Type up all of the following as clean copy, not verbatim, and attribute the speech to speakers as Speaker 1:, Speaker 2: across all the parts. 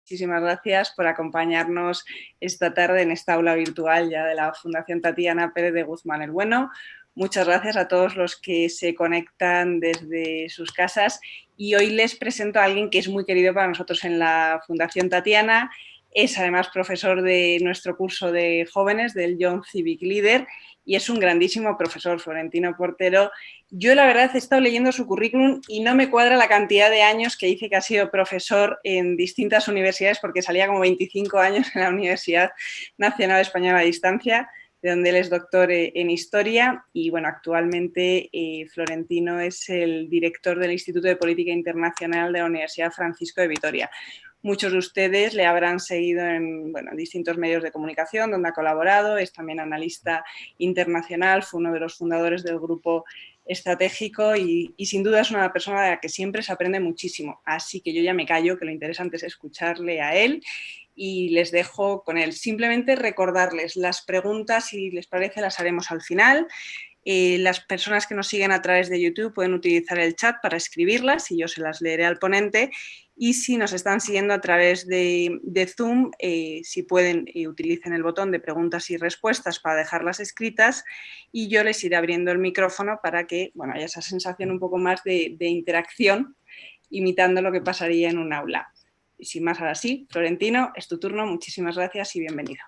Speaker 1: Muchísimas gracias por acompañarnos esta tarde en esta aula virtual ya de la Fundación Tatiana Pérez de Guzmán el Bueno. Muchas gracias a todos los que se conectan desde sus casas y hoy les presento a alguien que es muy querido para nosotros en la Fundación Tatiana. Es además profesor de nuestro curso de jóvenes del Young Civic Leader y es un grandísimo profesor, Florentino Portero. Yo la verdad he estado leyendo su currículum y no me cuadra la cantidad de años que dice que ha sido profesor en distintas universidades, porque salía como 25 años en la Universidad Nacional Española a Distancia, de donde él es doctor en Historia. Y bueno, actualmente Florentino es el director del Instituto de Política Internacional de la Universidad Francisco de Vitoria. Muchos de ustedes le habrán seguido en distintos medios de comunicación donde ha colaborado, es también analista internacional, fue uno de los fundadores del grupo estratégico y sin duda es una persona de la que siempre se aprende muchísimo. Así que yo ya me callo, que lo interesante es escucharle a él y les dejo con él. Simplemente recordarles las preguntas, si les parece, las haremos al final. Las personas que nos siguen a través de YouTube pueden utilizar el chat para escribirlas y yo se las leeré al ponente. Y si nos están siguiendo a través de Zoom, si pueden, utilicen el botón de preguntas y respuestas para dejarlas escritas y yo les iré abriendo el micrófono para que haya esa sensación un poco más de interacción, imitando lo que pasaría en un aula. Y sin más, ahora sí, Florentino, es tu turno. Muchísimas gracias y bienvenido.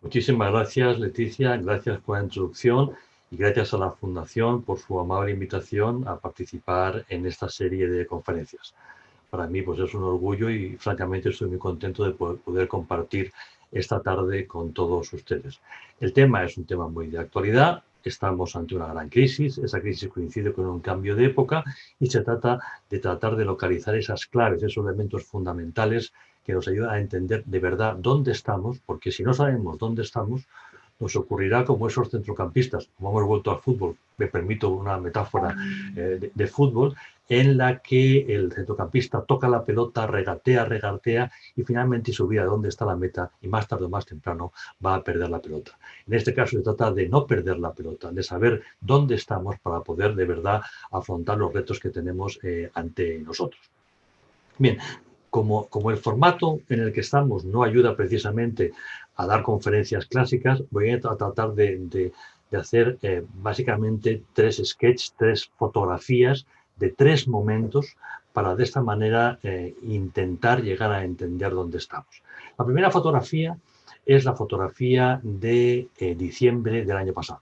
Speaker 2: Muchísimas gracias, Leticia. Gracias por la introducción y gracias a la Fundación por su amable invitación a participar en esta serie de conferencias. Para mí pues es un orgullo y francamente estoy muy contento de poder compartir esta tarde con todos ustedes. El tema es un tema muy de actualidad, estamos ante una gran crisis, esa crisis coincide con un cambio de época y se trata de tratar de localizar esas claves, esos elementos fundamentales que nos ayudan a entender de verdad dónde estamos, porque si no sabemos dónde estamos, nos ocurrirá como esos centrocampistas, como hemos vuelto al fútbol, me permito una metáfora de fútbol, en la que el centrocampista toca la pelota, regatea y finalmente se olvida de dónde está la meta y más tarde o más temprano va a perder la pelota. En este caso se trata de no perder la pelota, de saber dónde estamos para poder de verdad afrontar los retos que tenemos ante nosotros. Bien, como el formato en el que estamos no ayuda precisamente a dar conferencias clásicas, voy a tratar de hacer básicamente tres sketches, tres fotografías de tres momentos para de esta manera intentar llegar a entender dónde estamos. La primera fotografía es la fotografía de diciembre del año pasado.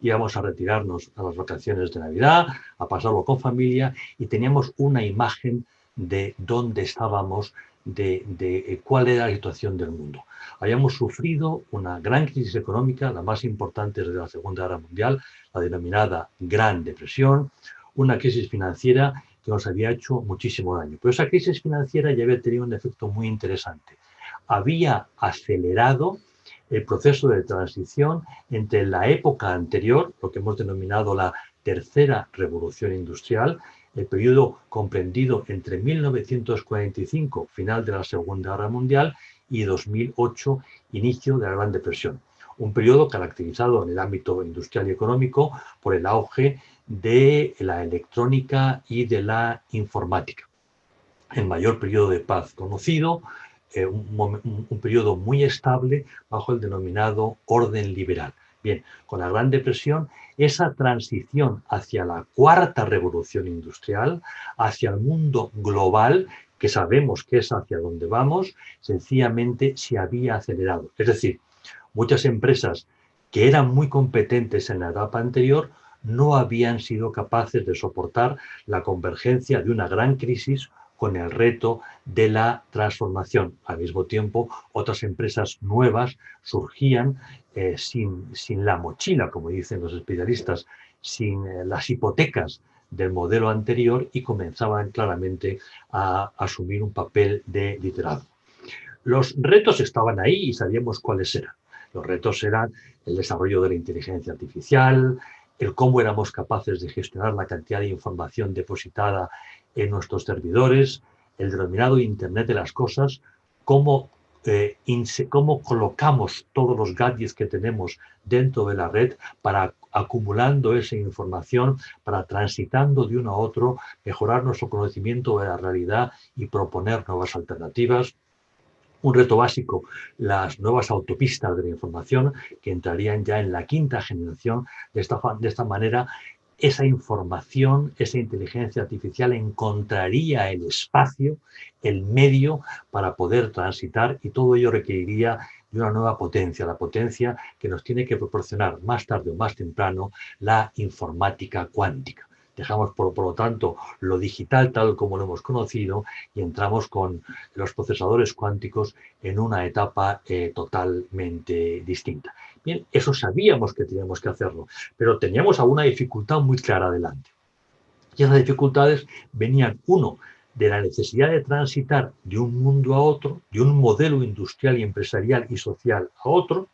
Speaker 2: Íbamos a retirarnos a las vacaciones de Navidad, a pasarlo con familia y teníamos una imagen de dónde estábamos, de cuál era la situación del mundo. Habíamos sufrido una gran crisis económica, la más importante desde la Segunda Guerra Mundial, la denominada Gran Depresión, una crisis financiera que nos había hecho muchísimo daño. Pero esa crisis financiera ya había tenido un efecto muy interesante. Había acelerado el proceso de transición entre la época anterior, lo que hemos denominado la tercera revolución industrial, el periodo comprendido entre 1945, final de la Segunda Guerra Mundial, y 2008, inicio de la Gran Depresión. Un periodo caracterizado en el ámbito industrial y económico por el auge de la electrónica y de la informática. El mayor periodo de paz conocido, un periodo muy estable bajo el denominado orden liberal. Bien, con la Gran Depresión, esa transición hacia la cuarta revolución industrial, hacia el mundo global, que sabemos que es hacia donde vamos, sencillamente se había acelerado. Es decir, muchas empresas que eran muy competentes en la etapa anterior no habían sido capaces de soportar la convergencia de una gran crisis con el reto de la transformación. Al mismo tiempo, otras empresas nuevas surgían sin la mochila, como dicen los especialistas, sin las hipotecas del modelo anterior y comenzaban claramente a asumir un papel de liderazgo. Los retos estaban ahí y sabíamos cuáles eran. Los retos eran el desarrollo de la inteligencia artificial, el cómo éramos capaces de gestionar la cantidad de información depositada en nuestros servidores, el denominado Internet de las cosas, cómo colocamos todos los gadgets que tenemos dentro de la red para acumulando esa información, para transitando de uno a otro, mejorar nuestro conocimiento de la realidad y proponer nuevas alternativas. Un reto básico, las nuevas autopistas de la información que entrarían ya en la quinta generación. De esta manera, esa información, esa inteligencia artificial encontraría el espacio, el medio para poder transitar, y todo ello requeriría de una nueva potencia, la potencia que nos tiene que proporcionar más tarde o más temprano la informática cuántica. Dejamos, por lo tanto, lo digital tal como lo hemos conocido y entramos con los procesadores cuánticos en una etapa totalmente distinta. Bien, eso sabíamos que teníamos que hacerlo, pero teníamos alguna dificultad muy clara delante. Y esas dificultades venían, uno, de la necesidad de transitar de un mundo a otro, de un modelo industrial y empresarial y social a otro,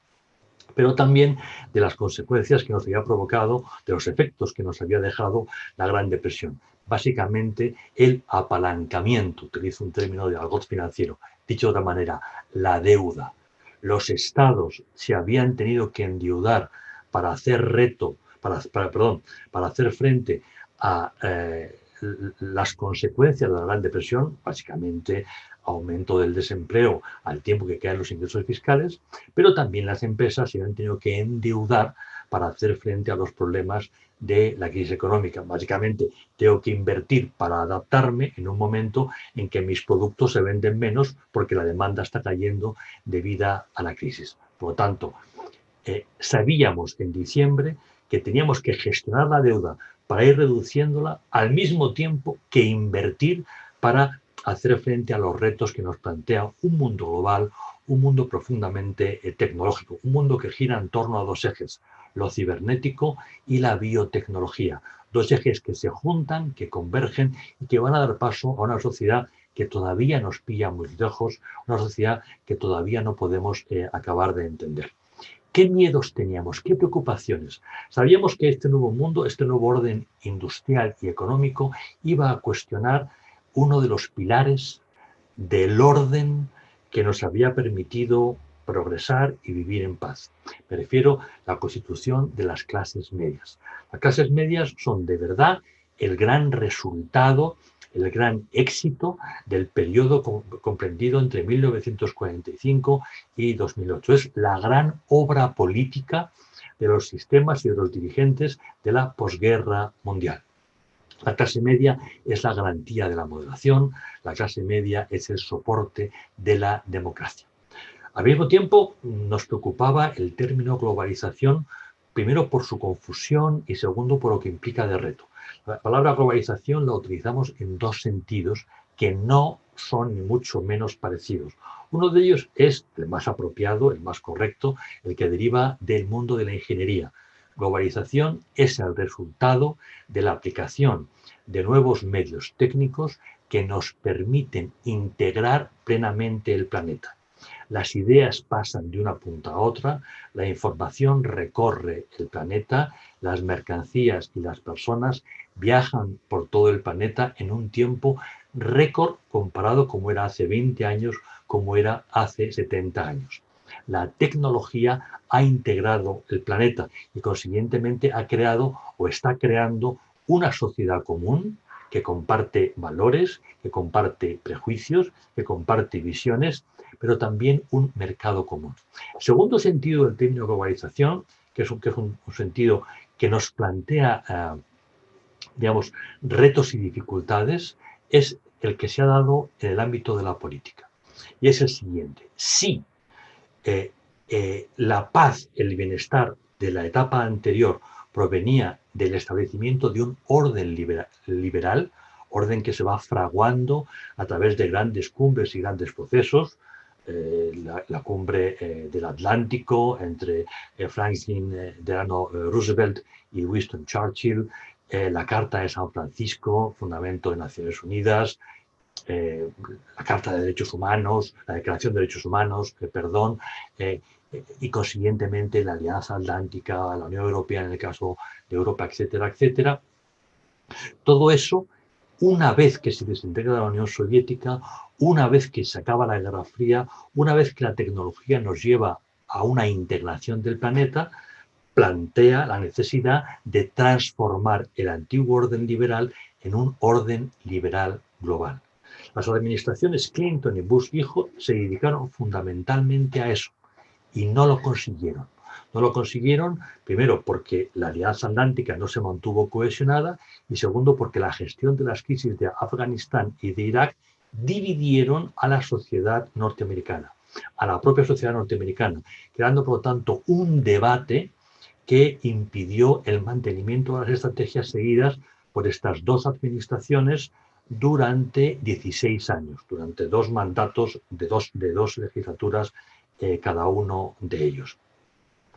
Speaker 2: pero también de las consecuencias que nos había provocado, de los efectos que nos había dejado la Gran Depresión. Básicamente, el apalancamiento, utilizo un término de argot financiero, dicho de otra manera, la deuda. Los estados se habían tenido que endeudar para hacer para hacer frente a las consecuencias de la Gran Depresión, básicamente aumento del desempleo al tiempo que caen los ingresos fiscales, pero también las empresas se han tenido que endeudar para hacer frente a los problemas de la crisis económica. Básicamente, tengo que invertir para adaptarme en un momento en que mis productos se venden menos porque la demanda está cayendo debido a la crisis. Por lo tanto, sabíamos en diciembre que teníamos que gestionar la deuda para ir reduciéndola al mismo tiempo que invertir para hacer frente a los retos que nos plantea un mundo global, un mundo profundamente tecnológico, un mundo que gira en torno a dos ejes, lo cibernético y la biotecnología. Dos ejes que se juntan, que convergen y que van a dar paso a una sociedad que todavía nos pilla muy lejos, una sociedad que todavía no podemos acabar de entender. ¿Qué miedos teníamos? ¿Qué preocupaciones? Sabíamos que este nuevo mundo, este nuevo orden industrial y económico iba a cuestionar uno de los pilares del orden que nos había permitido progresar y vivir en paz. Me refiero a la constitución de las clases medias. Las clases medias son de verdad el gran resultado, el gran éxito del periodo comprendido entre 1945 y 2008. Es la gran obra política de los sistemas y de los dirigentes de la posguerra mundial. La clase media es la garantía de la moderación, la clase media es el soporte de la democracia. Al mismo tiempo, nos preocupaba el término globalización, primero por su confusión y segundo por lo que implica de reto. La palabra globalización la utilizamos en dos sentidos que no son ni mucho menos parecidos. Uno de ellos es el más apropiado, el más correcto, el que deriva del mundo de la ingeniería. Globalización es el resultado de la aplicación de nuevos medios técnicos que nos permiten integrar plenamente el planeta. Las ideas pasan de una punta a otra, la información recorre el planeta, las mercancías y las personas viajan por todo el planeta en un tiempo récord comparado como era hace 20 años, como era hace 70 años. La tecnología ha integrado el planeta y consiguientemente ha creado o está creando una sociedad común que comparte valores, que comparte prejuicios, que comparte visiones, pero también un mercado común. El segundo sentido del término globalización, que es un sentido que nos plantea, digamos, retos y dificultades, es el que se ha dado en el ámbito de la política. Y es el siguiente. Si la paz, el bienestar de la etapa anterior provenía del establecimiento de un orden liberal, orden que se va fraguando a través de grandes cumbres y grandes procesos, la cumbre del Atlántico entre Franklin Delano Roosevelt y Winston Churchill, la Carta de San Francisco, fundamento de Naciones Unidas, la Carta de Derechos Humanos, la Declaración de Derechos Humanos, y consiguientemente la Alianza Atlántica, la Unión Europea en el caso de Europa, etcétera, etcétera. Todo eso, una vez que se desintegra la Unión Soviética, una vez que se acaba la Guerra Fría, una vez que la tecnología nos lleva a una integración del planeta, plantea la necesidad de transformar el antiguo orden liberal en un orden liberal global. Las administraciones Clinton y Bush hijo se dedicaron fundamentalmente a eso y no lo consiguieron. No lo consiguieron, primero, porque la Alianza Atlántica no se mantuvo cohesionada y segundo, porque la gestión de las crisis de Afganistán y de Irak dividieron a la sociedad norteamericana, a la propia sociedad norteamericana, creando, por lo tanto, un debate que impidió el mantenimiento de las estrategias seguidas por estas dos administraciones durante 16 años, durante dos mandatos de dos legislaturas cada uno de ellos.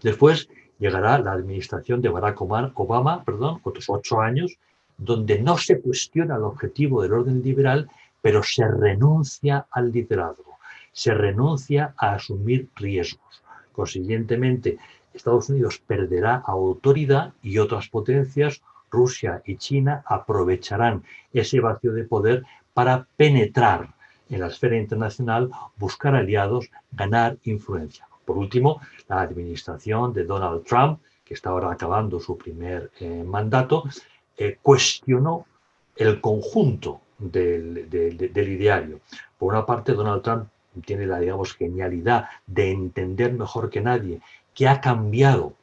Speaker 2: Después llegará la administración de Barack Obama, otros 8 años, donde no se cuestiona el objetivo del orden liberal, pero se renuncia al liderazgo, se renuncia a asumir riesgos. Consiguientemente, Estados Unidos perderá autoridad y otras potencias, Rusia y China, aprovecharán ese vacío de poder para penetrar en la esfera internacional, buscar aliados, ganar influencia. Por último, la administración de Donald Trump, que está ahora acabando su primer mandato, cuestionó el conjunto del ideario. Por una parte, Donald Trump tiene la, digamos, genialidad de entender mejor que nadie que ha cambiado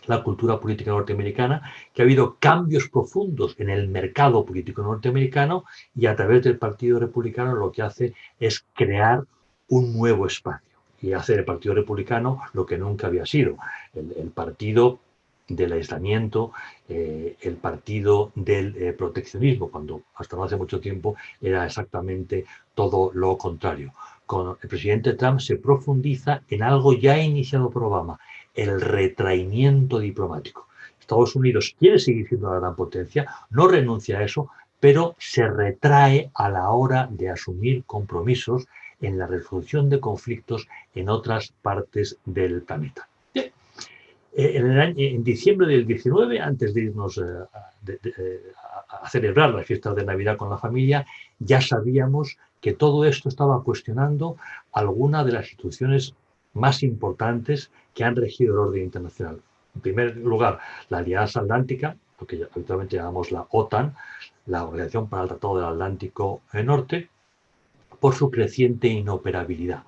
Speaker 2: la cultura política norteamericana, que ha habido cambios profundos en el mercado político norteamericano y a través del Partido Republicano lo que hace es crear un nuevo espacio y hacer el Partido Republicano lo que nunca había sido, el partido del aislamiento, el partido del proteccionismo, cuando hasta no hace mucho tiempo era exactamente todo lo contrario. Con el presidente Trump se profundiza en algo ya iniciado por Obama, el retraimiento diplomático. Estados Unidos quiere seguir siendo la gran potencia, no renuncia a eso, pero se retrae a la hora de asumir compromisos en la resolución de conflictos en otras partes del planeta. En diciembre del 19, antes de irnos a celebrar las fiestas de Navidad con la familia, ya sabíamos que todo esto estaba cuestionando alguna de las instituciones más importantes que han regido el orden internacional. En primer lugar, la Alianza Atlántica, lo que habitualmente llamamos la OTAN, la Organización para el Tratado del Atlántico Norte, por su creciente inoperabilidad.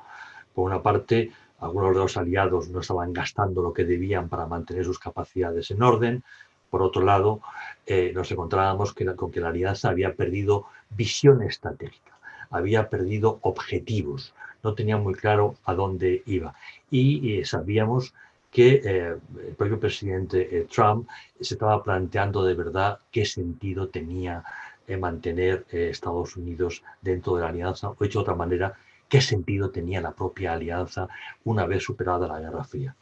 Speaker 2: Por una parte, algunos de los aliados no estaban gastando lo que debían para mantener sus capacidades en orden. Por otro lado, nos encontrábamos con que la alianza había perdido visión estratégica, había perdido objetivos, no tenía muy claro a dónde iba. Y sabíamos que el propio presidente Trump se estaba planteando de verdad qué sentido tenía mantener Estados Unidos dentro de la alianza, o dicho de otra manera, qué sentido tenía la propia alianza una vez superada la Guerra Fría.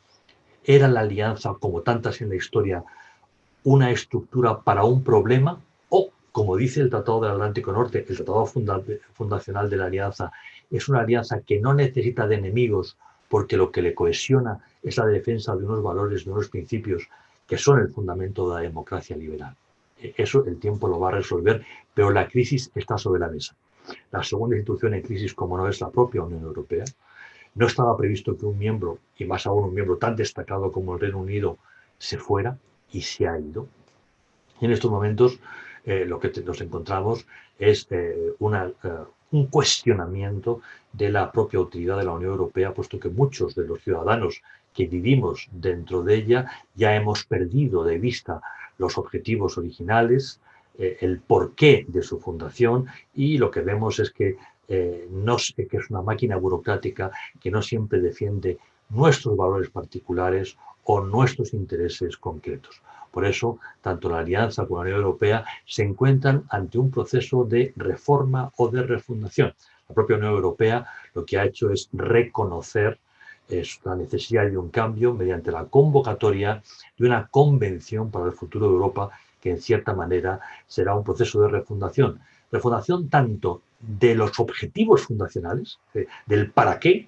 Speaker 2: ¿Era la alianza, como tantas en la historia, una estructura para un problema? O, como dice el Tratado del Atlántico Norte, el tratado fundacional de la alianza, es una alianza que no necesita de enemigos porque lo que le cohesiona es la defensa de unos valores, de unos principios que son el fundamento de la democracia liberal. Eso el tiempo lo va a resolver, pero la crisis está sobre la mesa. La segunda institución en crisis, como no, es la propia Unión Europea. No estaba previsto que un miembro, y más aún un miembro tan destacado como el Reino Unido, se fuera y se ha ido. Y en estos momentos lo que nos encontramos es un cuestionamiento de la propia utilidad de la Unión Europea, puesto que muchos de los ciudadanos que vivimos dentro de ella ya hemos perdido de vista los objetivos originales, el porqué de su fundación, y lo que vemos es que es una máquina burocrática que no siempre defiende nuestros valores particulares o nuestros intereses concretos. Por eso, tanto la Alianza como la Unión Europea se encuentran ante un proceso de reforma o de refundación. La propia Unión Europea lo que ha hecho es reconocer la necesidad de un cambio mediante la convocatoria de una convención para el futuro de Europa, que en cierta manera será un proceso de refundación. Refundación tanto de los objetivos fundacionales, del para qué,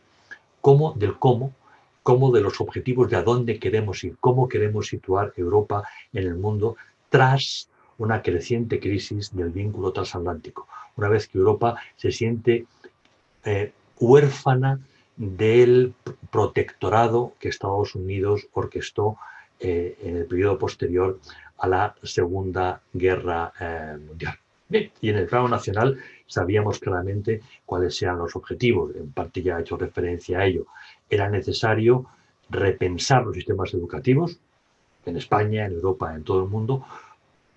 Speaker 2: como del cómo, como de los objetivos de a dónde queremos ir, cómo queremos situar Europa en el mundo tras una creciente crisis del vínculo transatlántico. Una vez que Europa se siente huérfana del protectorado que Estados Unidos orquestó en el periodo posterior a la Segunda Guerra Mundial. Bien, y en el plano nacional sabíamos claramente cuáles eran los objetivos, en parte ya he hecho referencia a ello. Era necesario repensar los sistemas educativos en España, en Europa, en todo el mundo,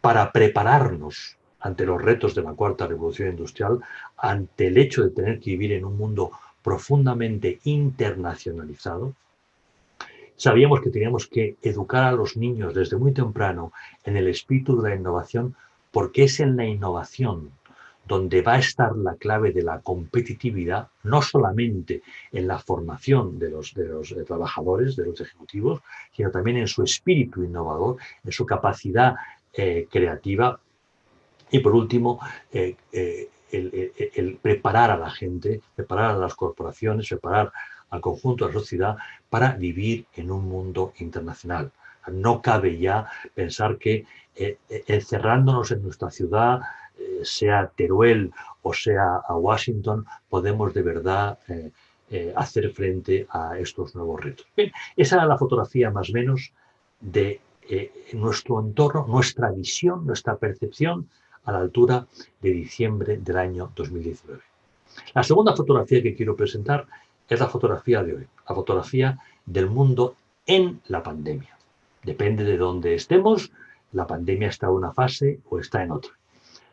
Speaker 2: para prepararnos ante los retos de la cuarta revolución industrial, ante el hecho de tener que vivir en un mundo profundamente internacionalizado. Sabíamos que teníamos que educar a los niños desde muy temprano en el espíritu de la innovación, porque es en la innovación donde va a estar la clave de la competitividad, no solamente en la formación de los trabajadores, de los ejecutivos, sino también en su espíritu innovador, en su capacidad creativa y, por último, el preparar a la gente, preparar a las corporaciones, preparar al conjunto de la sociedad para vivir en un mundo internacional. No cabe ya pensar que encerrándonos en nuestra ciudad, sea Teruel o sea a Washington, podemos de verdad hacer frente a estos nuevos retos. Bien, esa era la fotografía más o menos de nuestro entorno, nuestra visión, nuestra percepción a la altura de diciembre del año 2019. La segunda fotografía que quiero presentar es la fotografía de hoy, la fotografía del mundo en la pandemia. Depende de dónde estemos, la pandemia está en una fase o está en otra.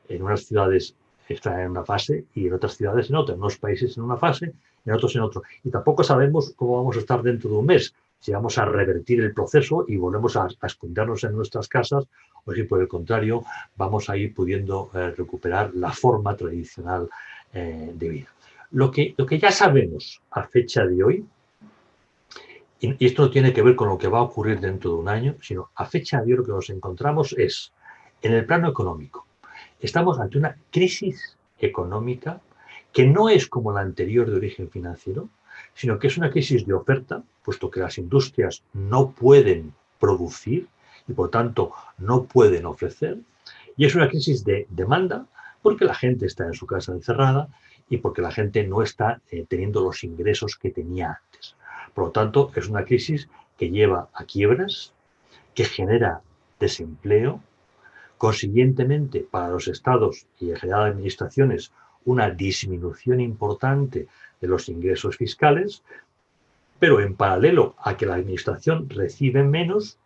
Speaker 2: En unas ciudades está en una fase y en otras ciudades en otra, en unos países en una fase, en otros en otro. Y tampoco sabemos cómo vamos a estar dentro de un mes, si vamos a revertir el proceso y volvemos a escondernos en nuestras casas o si por el contrario vamos a ir pudiendo recuperar la forma tradicional de vida. Lo que ya sabemos a fecha de hoy, y esto no tiene que ver con lo que va a ocurrir dentro de un año, sino a fecha de hoy lo que nos encontramos es, en el plano económico, estamos ante una crisis económica que no es como la anterior de origen financiero, sino que es una crisis de oferta, puesto que las industrias no pueden producir y por tanto no pueden ofrecer, y es una crisis de demanda porque la gente está en su casa encerrada y porque la gente no está teniendo los ingresos que tenía antes. Por lo tanto, es una crisis que lleva a quiebras, que genera desempleo, consiguientemente para los estados y en general administraciones una disminución importante de los ingresos fiscales, pero en paralelo a que la administración recibe menos,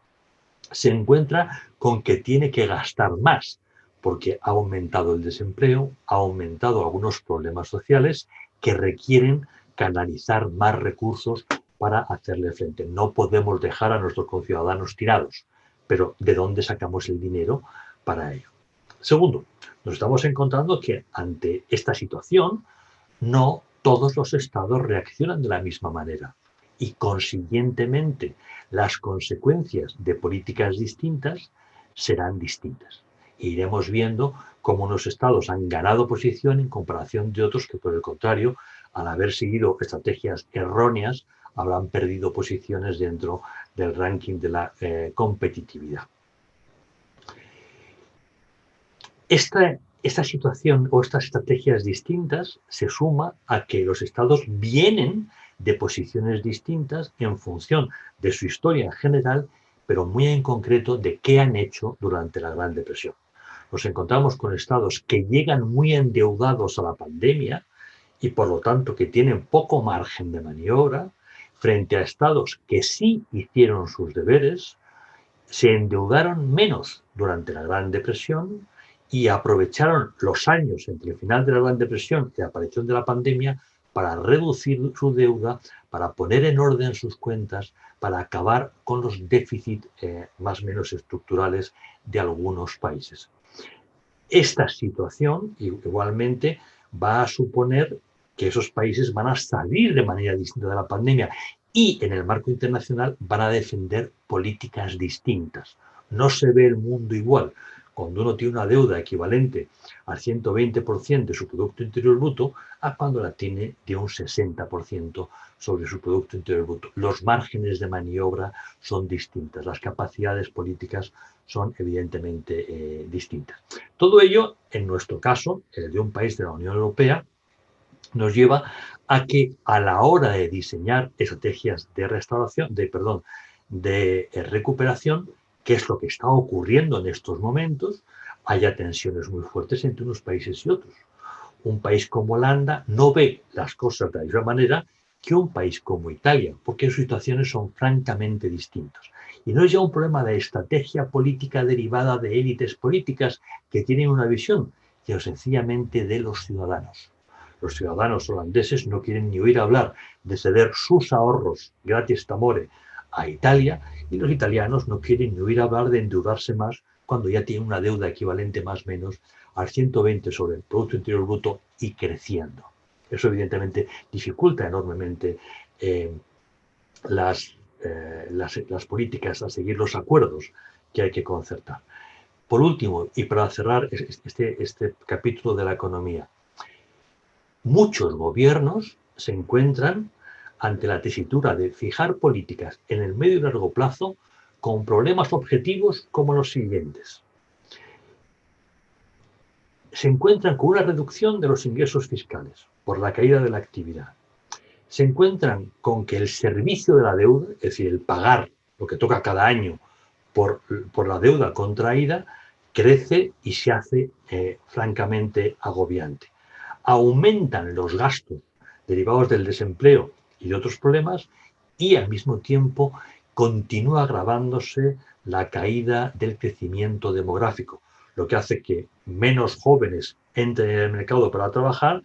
Speaker 2: se encuentra con que tiene que gastar más, porque ha aumentado el desempleo, ha aumentado algunos problemas sociales que requieren canalizar más recursos para hacerle frente. No podemos dejar a nuestros conciudadanos tirados, pero ¿de dónde sacamos el dinero para ello? Segundo, nos estamos encontrando que ante esta situación no todos los estados reaccionan de la misma manera y consiguientemente las consecuencias de políticas distintas serán distintas. E iremos viendo cómo unos estados han ganado posición en comparación de otros que, por el contrario, al haber seguido estrategias erróneas, habrán perdido posiciones dentro del ranking de la competitividad. Esta situación o estas estrategias distintas se suma a que los estados vienen de posiciones distintas en función de su historia en general, pero muy en concreto de qué han hecho durante la Gran Depresión. Nos encontramos con estados que llegan muy endeudados a la pandemia y por lo tanto que tienen poco margen de maniobra, frente a estados que sí hicieron sus deberes, se endeudaron menos durante la Gran Depresión y aprovecharon los años entre el final de la Gran Depresión y la aparición de la pandemia para reducir su deuda, para poner en orden sus cuentas, para acabar con los déficits más o menos estructurales de algunos países. Esta situación igualmente va a suponer que esos países van a salir de manera distinta de la pandemia y en el marco internacional van a defender políticas distintas. No se ve el mundo igual. Cuando uno tiene una deuda equivalente al 120% de su Producto Interior Bruto, a cuando la tiene de un 60% sobre su Producto Interior Bruto. Los márgenes de maniobra son distintas, las capacidades políticas son evidentemente distintas. Todo ello, en nuestro caso, el de un país de la Unión Europea, nos lleva a que a la hora de diseñar estrategias de recuperación, que es lo que está ocurriendo en estos momentos, haya tensiones muy fuertes entre unos países y otros. un país como Holanda no ve las cosas de la misma manera que un país como Italia, porque sus situaciones son francamente distintas. Y no es ya un problema de estrategia política derivada de élites políticas que tienen una visión, sino sencillamente de los ciudadanos. Los ciudadanos holandeses no quieren ni oír hablar de ceder sus ahorros gratis tamore a Italia, y los italianos no quieren ni oír hablar de endeudarse más cuando ya tienen una deuda equivalente más o menos al 120 sobre el Producto Interior Bruto y creciendo. Eso evidentemente dificulta enormemente las políticas, a seguir los acuerdos que hay que concertar. Por último, y para cerrar este capítulo de la economía, muchos gobiernos se encuentran ante la tesitura de fijar políticas en el medio y largo plazo con problemas objetivos como los siguientes. Se encuentran con una reducción de los ingresos fiscales por la caída de la actividad. Se encuentran con que el servicio de la deuda, es decir, el pagar lo que toca cada año por la deuda contraída, crece y se hace francamente agobiante. Aumentan los gastos derivados del desempleo y de otros problemas, y al mismo tiempo continúa agravándose la caída del crecimiento demográfico, lo que hace que menos jóvenes entren en el mercado para trabajar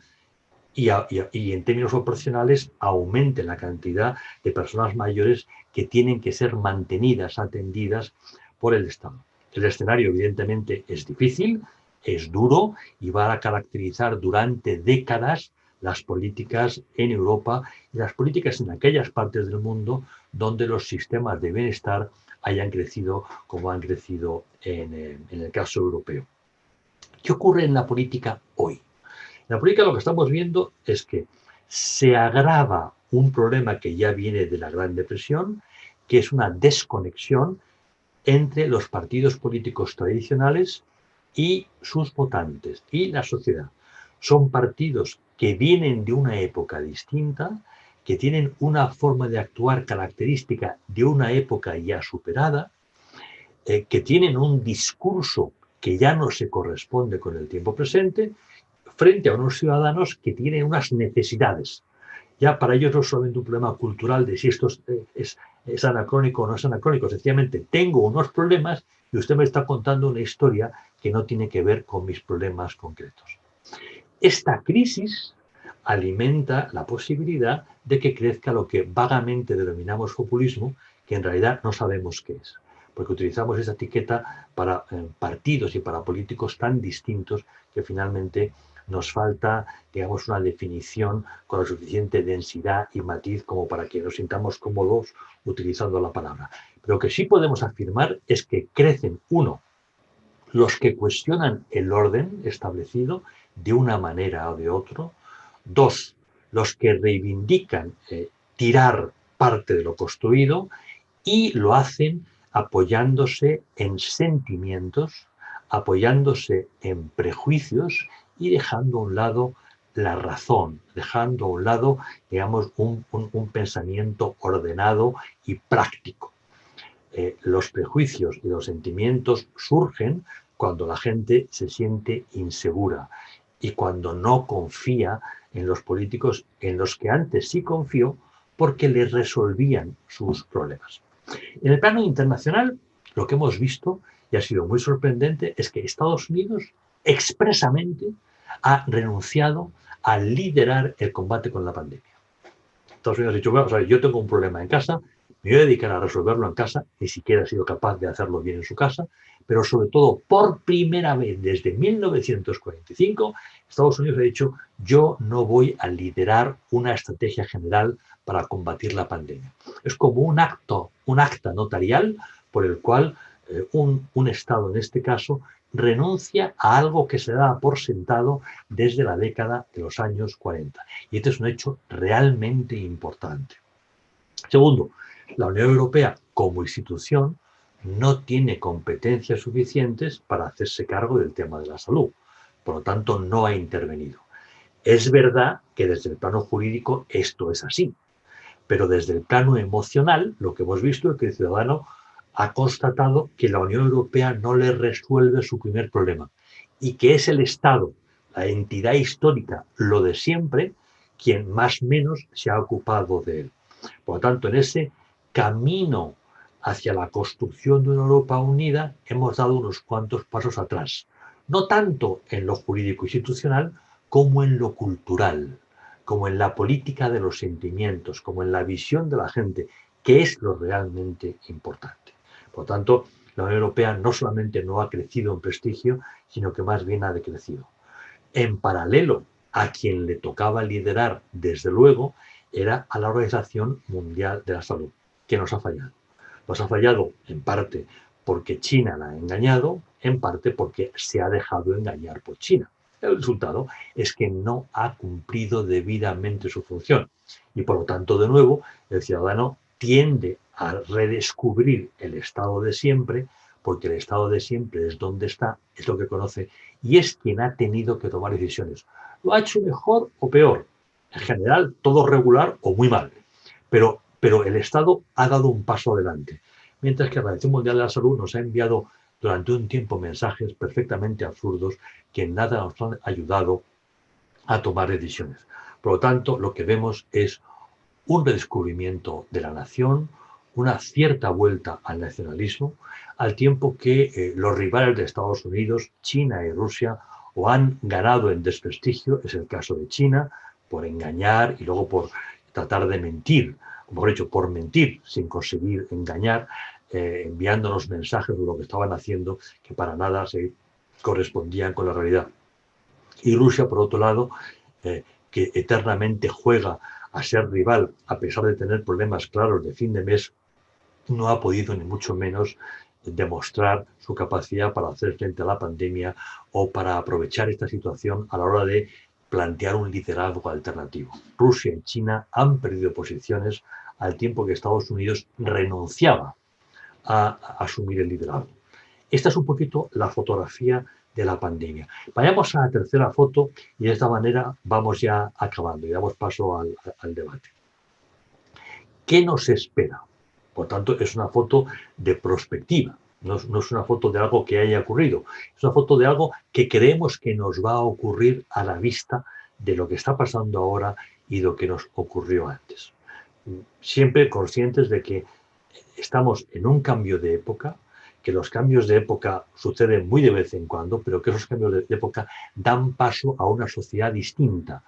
Speaker 2: y en términos proporcionales aumente la cantidad de personas mayores que tienen que ser mantenidas, atendidas por el Estado. El escenario evidentemente es difícil, es duro y va a caracterizar durante décadas las políticas en Europa y las políticas en aquellas partes del mundo donde los sistemas de bienestar hayan crecido como han crecido en el caso europeo. ¿Qué ocurre en la política hoy? En la política lo que estamos viendo es que se agrava un problema que ya viene de la Gran Depresión, que es una desconexión entre los partidos políticos tradicionales y sus votantes y la sociedad. Son partidos que vienen de una época distinta, que tienen una forma de actuar característica de una época ya superada, que tienen un discurso que ya no se corresponde con el tiempo presente, frente a unos ciudadanos que tienen unas necesidades. Ya para ellos no es solamente un problema cultural de si esto es anacrónico o no es anacrónico, sencillamente tengo unos problemas y usted me está contando una historia que no tiene que ver con mis problemas concretos. Esta crisis alimenta la posibilidad de que crezca lo que vagamente denominamos populismo, que en realidad no sabemos qué es, porque utilizamos esa etiqueta para partidos y para políticos tan distintos que finalmente nos falta, digamos, una definición con la suficiente densidad y matiz como para que nos sintamos cómodos utilizando la palabra. Pero lo que sí podemos afirmar es que crecen, uno, los que cuestionan el orden establecido de una manera o de otra; dos, los que reivindican tirar parte de lo construido y lo hacen apoyándose en sentimientos, apoyándose en prejuicios y dejando a un lado la razón, dejando a un lado, digamos, un pensamiento ordenado y práctico. Los prejuicios y los sentimientos surgen cuando la gente se siente insegura y cuando no confía en los políticos en los que antes sí confió porque les resolvían sus problemas. En el plano internacional, lo que hemos visto, y ha sido muy sorprendente, es que Estados Unidos expresamente ha renunciado a liderar el combate con la pandemia. Estados Unidos ha dicho, bueno, yo tengo un problema en casa, me voy a dedicar a resolverlo en casa, ni siquiera ha sido capaz de hacerlo bien en su casa, pero sobre todo, por primera vez desde 1945, Estados Unidos ha dicho, yo no voy a liderar una estrategia general para combatir la pandemia. Es como un acta notarial por el cual un Estado, en este caso, renuncia a algo que se da por sentado desde la década de los años 40. Y este es un hecho realmente importante. Segundo, la Unión Europea como institución no tiene competencias suficientes para hacerse cargo del tema de la salud. Por lo tanto, no ha intervenido. Es verdad que desde el plano jurídico esto es así, pero desde el plano emocional lo que hemos visto es que el ciudadano ha constatado que la Unión Europea no le resuelve su primer problema y que es el Estado la entidad histórica, lo de siempre, quien más o menos se ha ocupado de él. Por lo tanto, en ese camino hacia la construcción de una Europa unida hemos dado unos cuantos pasos atrás. No tanto en lo jurídico institucional como en lo cultural, como en la política de los sentimientos, como en la visión de la gente, que es lo realmente importante. Por lo tanto, la Unión Europea no solamente no ha crecido en prestigio, sino que más bien ha decrecido. En paralelo, a quien le tocaba liderar, desde luego, era a la Organización Mundial de la Salud, que nos ha fallado. Nos ha fallado en parte porque China la ha engañado, en parte porque se ha dejado engañar por China. El resultado es que no ha cumplido debidamente su función y, por lo tanto, de nuevo, el ciudadano tiende a redescubrir el estado de siempre, porque el estado de siempre es donde está, es lo que conoce y es quien ha tenido que tomar decisiones. ¿Lo ha hecho mejor o peor? En general, todo regular o muy mal, pero el Estado ha dado un paso adelante, mientras que la Organización Mundial de la Salud nos ha enviado durante un tiempo mensajes perfectamente absurdos que en nada nos han ayudado a tomar decisiones. Por lo tanto, lo que vemos es un redescubrimiento de la nación, una cierta vuelta al nacionalismo, al tiempo que los rivales de Estados Unidos, China y Rusia, o han ganado en desprestigio, es el caso de China, por engañar y luego por tratar de mentir, o mejor dicho, por mentir sin conseguir engañar, enviándonos mensajes de lo que estaban haciendo que para nada se correspondían con la realidad. Y Rusia, por otro lado, que eternamente juega a ser rival, a pesar de tener problemas claros de fin de mes, no ha podido ni mucho menos demostrar su capacidad para hacer frente a la pandemia o para aprovechar esta situación a la hora de plantear un liderazgo alternativo. Rusia y China han perdido posiciones al tiempo que Estados Unidos renunciaba a asumir el liderazgo. Esta es un poquito la fotografía de la pandemia. Vayamos a la tercera foto y de esta manera vamos ya acabando y damos paso al debate. ¿Qué nos espera? Por tanto, es una foto de prospectiva, no es una foto de algo que haya ocurrido, es una foto de algo que creemos que nos va a ocurrir a la vista de lo que está pasando ahora y lo que nos ocurrió antes. Siempre conscientes de que estamos en un cambio de época, que los cambios de época suceden muy de vez en cuando, pero que esos cambios de época dan paso a una sociedad distinta.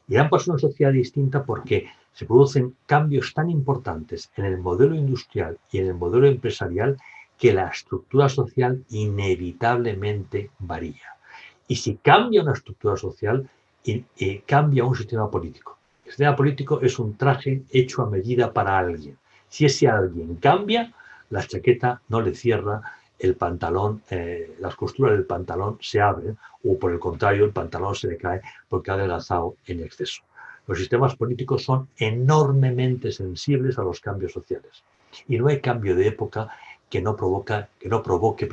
Speaker 2: Y dan paso a una sociedad distinta porque se producen cambios tan importantes en el modelo industrial y en el modelo empresarial que la estructura social inevitablemente varía. Y si cambia una estructura social, cambia un sistema político. El sistema político es un traje hecho a medida para alguien. Si ese alguien cambia, la chaqueta no le cierra, el pantalón, las costuras del pantalón se abren o por el contrario el pantalón se le cae porque ha adelgazado en exceso. Los sistemas políticos son enormemente sensibles a los cambios sociales y no hay cambio de época que no provoque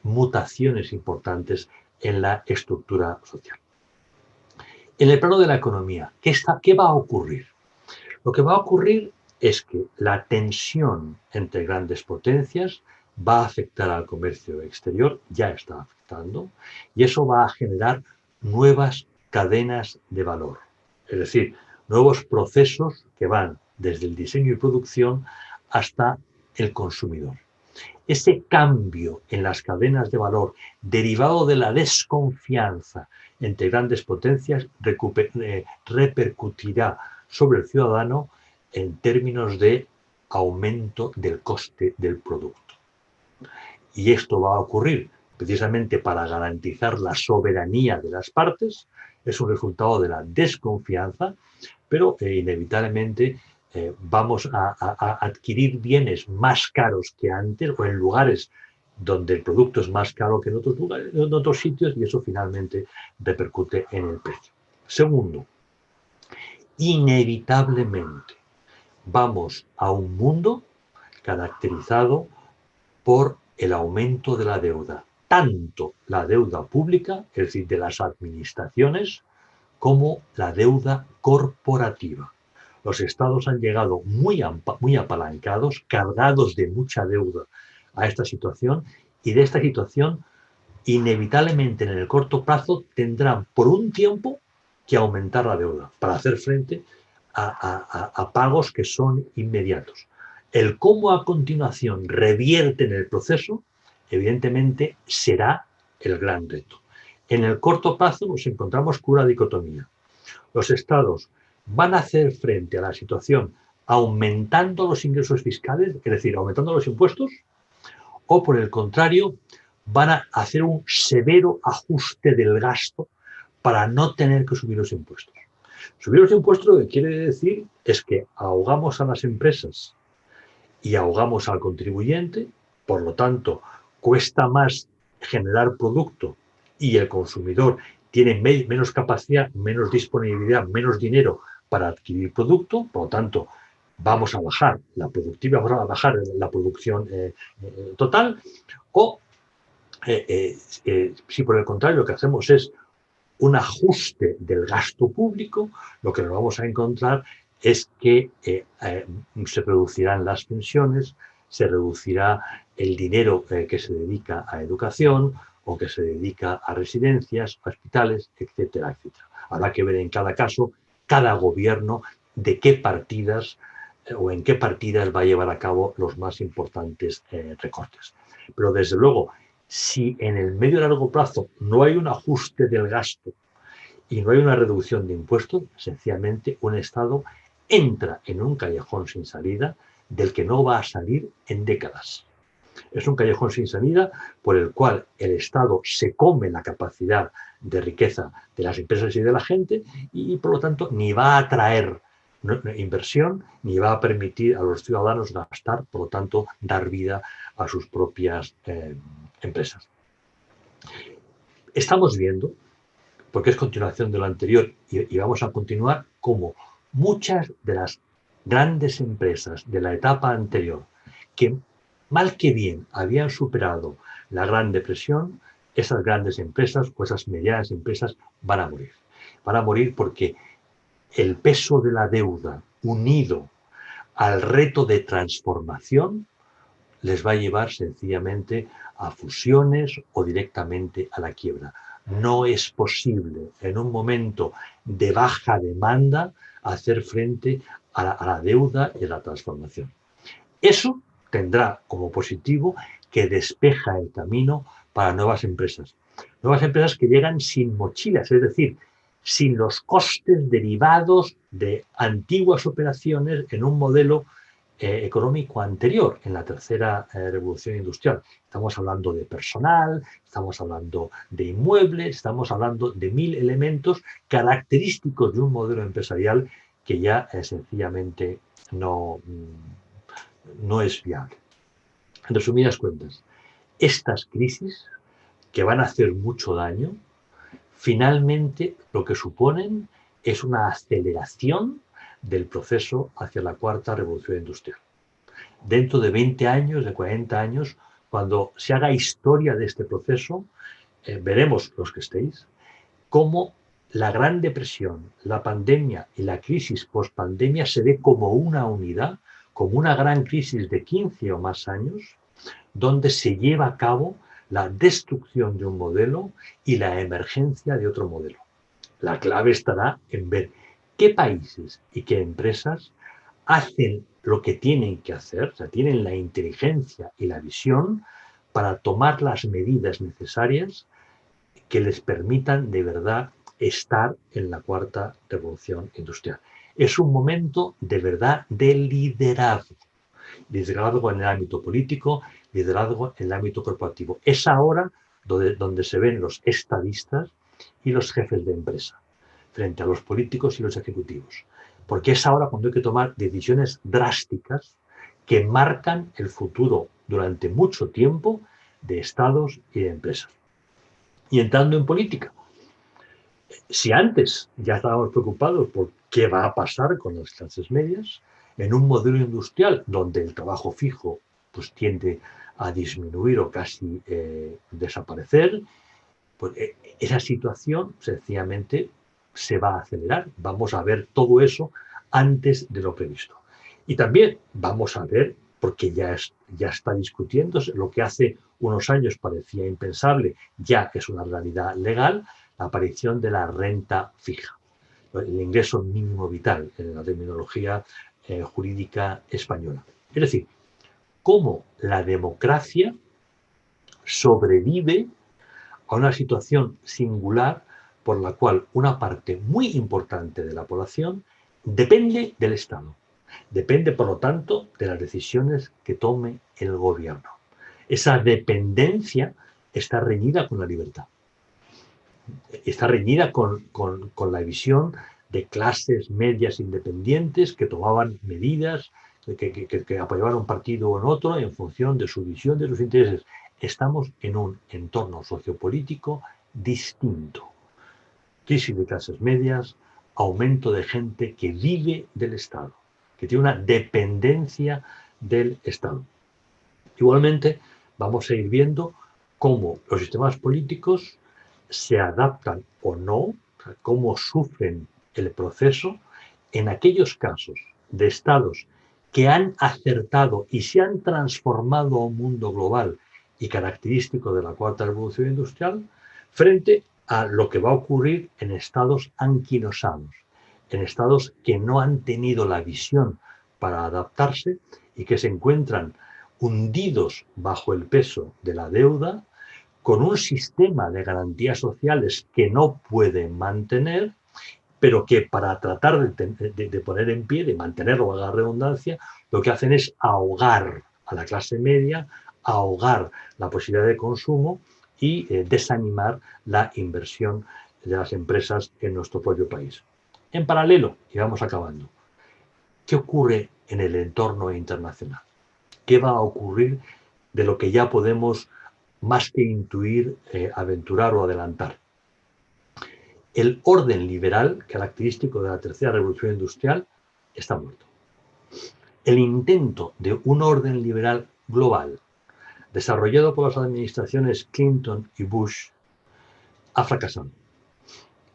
Speaker 2: mutaciones importantes en la estructura social. En el plano de la economía, ¿qué va a ocurrir? Lo que va a ocurrir es que la tensión entre grandes potencias va a afectar al comercio exterior, ya está afectando, y eso va a generar nuevas cadenas de valor. Es decir, nuevos procesos que van desde el diseño y producción hasta el consumidor. Ese cambio en las cadenas de valor derivado de la desconfianza entre grandes potencias repercutirá sobre el ciudadano en términos de aumento del coste del producto. Y esto va a ocurrir precisamente para garantizar la soberanía de las partes, es un resultado de la desconfianza, pero inevitablemente vamos a adquirir bienes más caros que antes o en lugares donde el producto es más caro que en otros lugares, en otros sitios, y eso finalmente repercute en el precio. Segundo, inevitablemente vamos a un mundo caracterizado por el aumento de la deuda, tanto la deuda pública, es decir, de las administraciones, como la deuda corporativa. Los estados han llegado muy apalancados, cargados de mucha deuda a esta situación, y de esta situación inevitablemente en el corto plazo tendrán por un tiempo que aumentar la deuda para hacer frente a pagos que son inmediatos. El cómo a continuación revierten el proceso, evidentemente, será el gran reto. En el corto plazo nos encontramos con una dicotomía. Los estados van a hacer frente a la situación aumentando los ingresos fiscales, es decir, aumentando los impuestos, o por el contrario, van a hacer un severo ajuste del gasto para no tener que subir los impuestos. Subir los impuestos lo que quiere decir es que ahogamos a las empresas y ahogamos al contribuyente, por lo tanto, cuesta más generar producto y el consumidor tiene menos capacidad, menos disponibilidad, menos dinero para adquirir producto, por lo tanto, vamos a bajar la productividad, vamos a bajar la producción total, o si por el contrario lo que hacemos es un ajuste del gasto público, lo que nos vamos a encontrar es que se reducirán las pensiones, se reducirá el dinero que se dedica a educación o que se dedica a residencias, hospitales, etcétera, etcétera. Habrá que ver en cada caso, cada gobierno, de qué partidas o en qué partidas va a llevar a cabo los más importantes recortes. Pero desde luego, si en el medio y largo plazo no hay un ajuste del gasto y no hay una reducción de impuestos, sencillamente un Estado entra en un callejón sin salida del que no va a salir en décadas. Es un callejón sin salida por el cual el Estado se come la capacidad de riqueza de las empresas y de la gente y por lo tanto ni va a atraer inversión ni va a permitir a los ciudadanos gastar, por lo tanto dar vida a sus propias empresas. Estamos viendo, porque es continuación de lo anterior y vamos a continuar, como muchas de las grandes empresas de la etapa anterior, que mal que bien habían superado la Gran Depresión, esas grandes empresas o esas medianas empresas van a morir. Van a morir porque el peso de la deuda unido al reto de transformación les va a llevar sencillamente a fusiones o directamente a la quiebra. No es posible en un momento de baja demanda hacer frente a la deuda y a la transformación. Eso tendrá como positivo que despeja el camino para nuevas empresas. Nuevas empresas que llegan sin mochilas, es decir, sin los costes derivados de antiguas operaciones en un modelo económico anterior, en la tercera revolución industrial. Estamos hablando de personal, estamos hablando de inmuebles, estamos hablando de 1000 elementos característicos de un modelo empresarial que ya sencillamente no es viable. En resumidas cuentas, estas crisis que van a hacer mucho daño, finalmente lo que suponen es una aceleración del proceso hacia la cuarta revolución industrial. Dentro de 20 años, de 40 años, cuando se haga historia de este proceso, veremos, los que estéis, cómo la Gran Depresión, la pandemia y la crisis post-pandemia se ve como una unidad, como una gran crisis de 15 o más años, donde se lleva a cabo la destrucción de un modelo y la emergencia de otro modelo. La clave estará en ver qué países y qué empresas hacen lo que tienen que hacer, o sea, tienen la inteligencia y la visión para tomar las medidas necesarias que les permitan de verdad estar en la cuarta revolución industrial. Es un momento de verdad de liderazgo. Liderazgo en el ámbito político, liderazgo en el ámbito corporativo. Es ahora donde se ven los estadistas y los jefes de empresa frente a los políticos y los ejecutivos. Porque es ahora cuando hay que tomar decisiones drásticas que marcan el futuro durante mucho tiempo de estados y de empresas. Y entrando en política, si antes ya estábamos preocupados por qué va a pasar con las clases medias, en un modelo industrial donde el trabajo fijo pues, tiende a disminuir o casi desaparecer, pues esa situación sencillamente se va a acelerar. Vamos a ver todo eso antes de lo previsto. Y también vamos a ver porque ya está discutiéndose. Lo que hace unos años parecía impensable, ya es una realidad legal, la aparición de la renta fija, el ingreso mínimo vital en la terminología jurídica española. Es decir, cómo la democracia sobrevive a una situación singular por la cual una parte muy importante de la población depende del Estado. Depende, por lo tanto, de las decisiones que tome el gobierno. Esa dependencia está reñida con la libertad. Está reñida con la visión de clases medias independientes que tomaban medidas, que apoyaban un partido o en otro en función de su visión, de sus intereses. Estamos en un entorno sociopolítico distinto. Crisis de clases medias, aumento de gente que vive del Estado, que tiene una dependencia del Estado. Igualmente, vamos a ir viendo cómo los sistemas políticos se adaptan o no, cómo sufren el proceso en aquellos casos de estados que han acertado y se han transformado a un mundo global y característico de la cuarta revolución industrial, frente a lo que va a ocurrir en estados anquilosados, en estados que no han tenido la visión para adaptarse y que se encuentran hundidos bajo el peso de la deuda, con un sistema de garantías sociales que no pueden mantener, pero que para tratar de poner en pie, de mantenerlo, valga la redundancia, lo que hacen es ahogar a la clase media, ahogar la posibilidad de consumo y desanimar la inversión de las empresas en nuestro propio país. En paralelo, y vamos acabando, ¿qué ocurre en el entorno internacional? ¿Qué va a ocurrir de lo que ya podemos más que intuir, aventurar o adelantar? El orden liberal, característico de la tercera revolución industrial, está muerto. El intento de un orden liberal global, desarrollado por las administraciones Clinton y Bush, ha fracasado.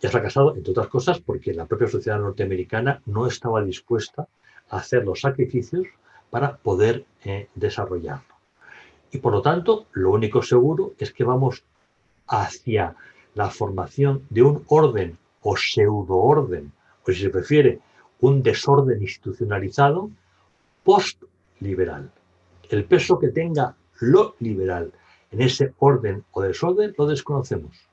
Speaker 2: Y ha fracasado, entre otras cosas, porque la propia sociedad norteamericana no estaba dispuesta a hacer los sacrificios para poder desarrollarlo. Y por lo tanto, lo único seguro es que vamos hacia la formación de un orden o pseudo-orden, o si se prefiere, un desorden institucionalizado post-liberal. El peso que tenga lo liberal en ese orden o desorden lo desconocemos.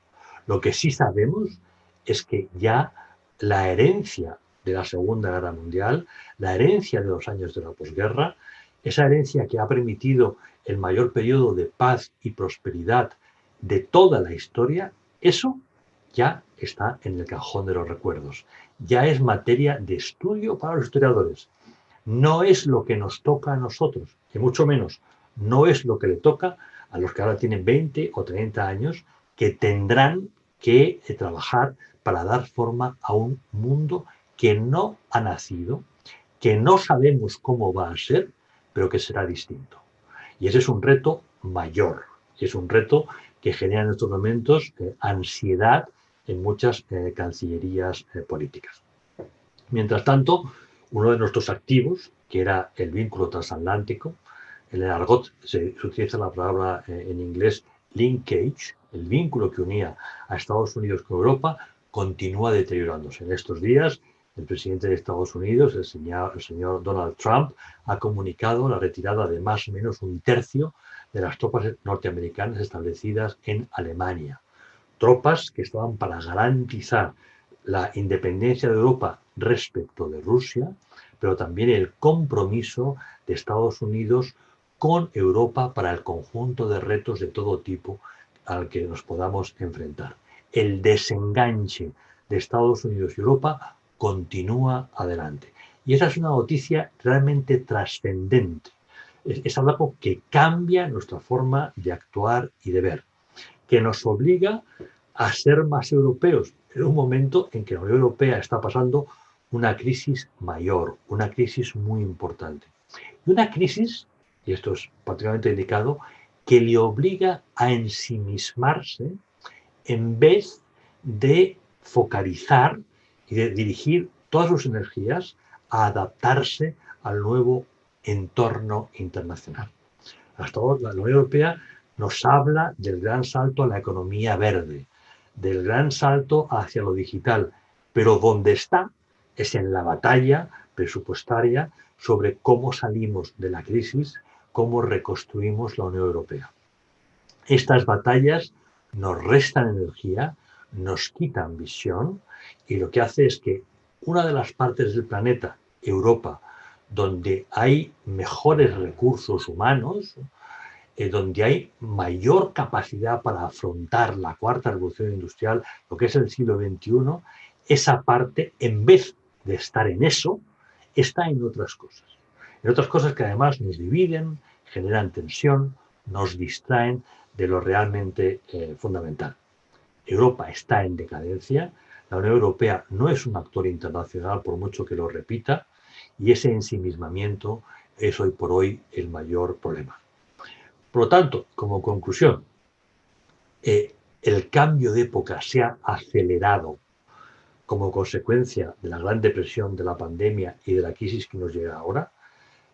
Speaker 2: Lo que sí sabemos es que ya la herencia de la Segunda Guerra Mundial, la herencia de los años de la posguerra, esa herencia que ha permitido el mayor periodo de paz y prosperidad de toda la historia, eso ya está en el cajón de los recuerdos. Ya es materia de estudio para los historiadores. No es lo que nos toca a nosotros, y mucho menos no es lo que le toca a los que ahora tienen 20 o 30 años, que tendrán que trabajar para dar forma a un mundo que no ha nacido, que no sabemos cómo va a ser, pero que será distinto. Y ese es un reto mayor, es un reto que genera en estos momentos ansiedad en muchas cancillerías políticas. Mientras tanto, uno de nuestros activos, que era el vínculo transatlántico, en el argot se utiliza la palabra en inglés linkage, el vínculo que unía a Estados Unidos con Europa, continúa deteriorándose. En estos días, el presidente de Estados Unidos, el señor Donald Trump, ha comunicado la retirada de más o menos un tercio de las tropas norteamericanas establecidas en Alemania. Tropas que estaban para garantizar la independencia de Europa respecto de Rusia, pero también el compromiso de Estados Unidos con Europa para el conjunto de retos de todo tipo al que nos podamos enfrentar. El desenganche de Estados Unidos y Europa continúa adelante. Y esa es una noticia realmente trascendente. Es algo que cambia nuestra forma de actuar y de ver, que nos obliga a ser más europeos en un momento en que la Unión Europea está pasando una crisis mayor, una crisis muy importante. Y una crisis, y esto es particularmente delicado, que le obliga a ensimismarse en vez de focalizar y de dirigir todas sus energías a adaptarse al nuevo entorno internacional. Hasta ahora la Unión Europea nos habla del gran salto a la economía verde, del gran salto hacia lo digital, pero donde está es en la batalla presupuestaria sobre cómo salimos de la crisis, cómo reconstruimos la Unión Europea. Estas batallas nos restan energía, nos quitan visión y lo que hace es que una de las partes del planeta, Europa, donde hay mejores recursos humanos, donde hay mayor capacidad para afrontar la cuarta revolución industrial, lo que es el siglo XXI, esa parte, en vez de estar en eso, está en otras cosas. En otras cosas que además nos dividen, generan tensión, nos distraen de lo realmente fundamental. Europa está en decadencia, la Unión Europea no es un actor internacional por mucho que lo repita, y ese ensimismamiento es hoy por hoy el mayor problema. Por lo tanto, como conclusión, el cambio de época se ha acelerado como consecuencia de la gran depresión, de la pandemia y de la crisis que nos llega ahora.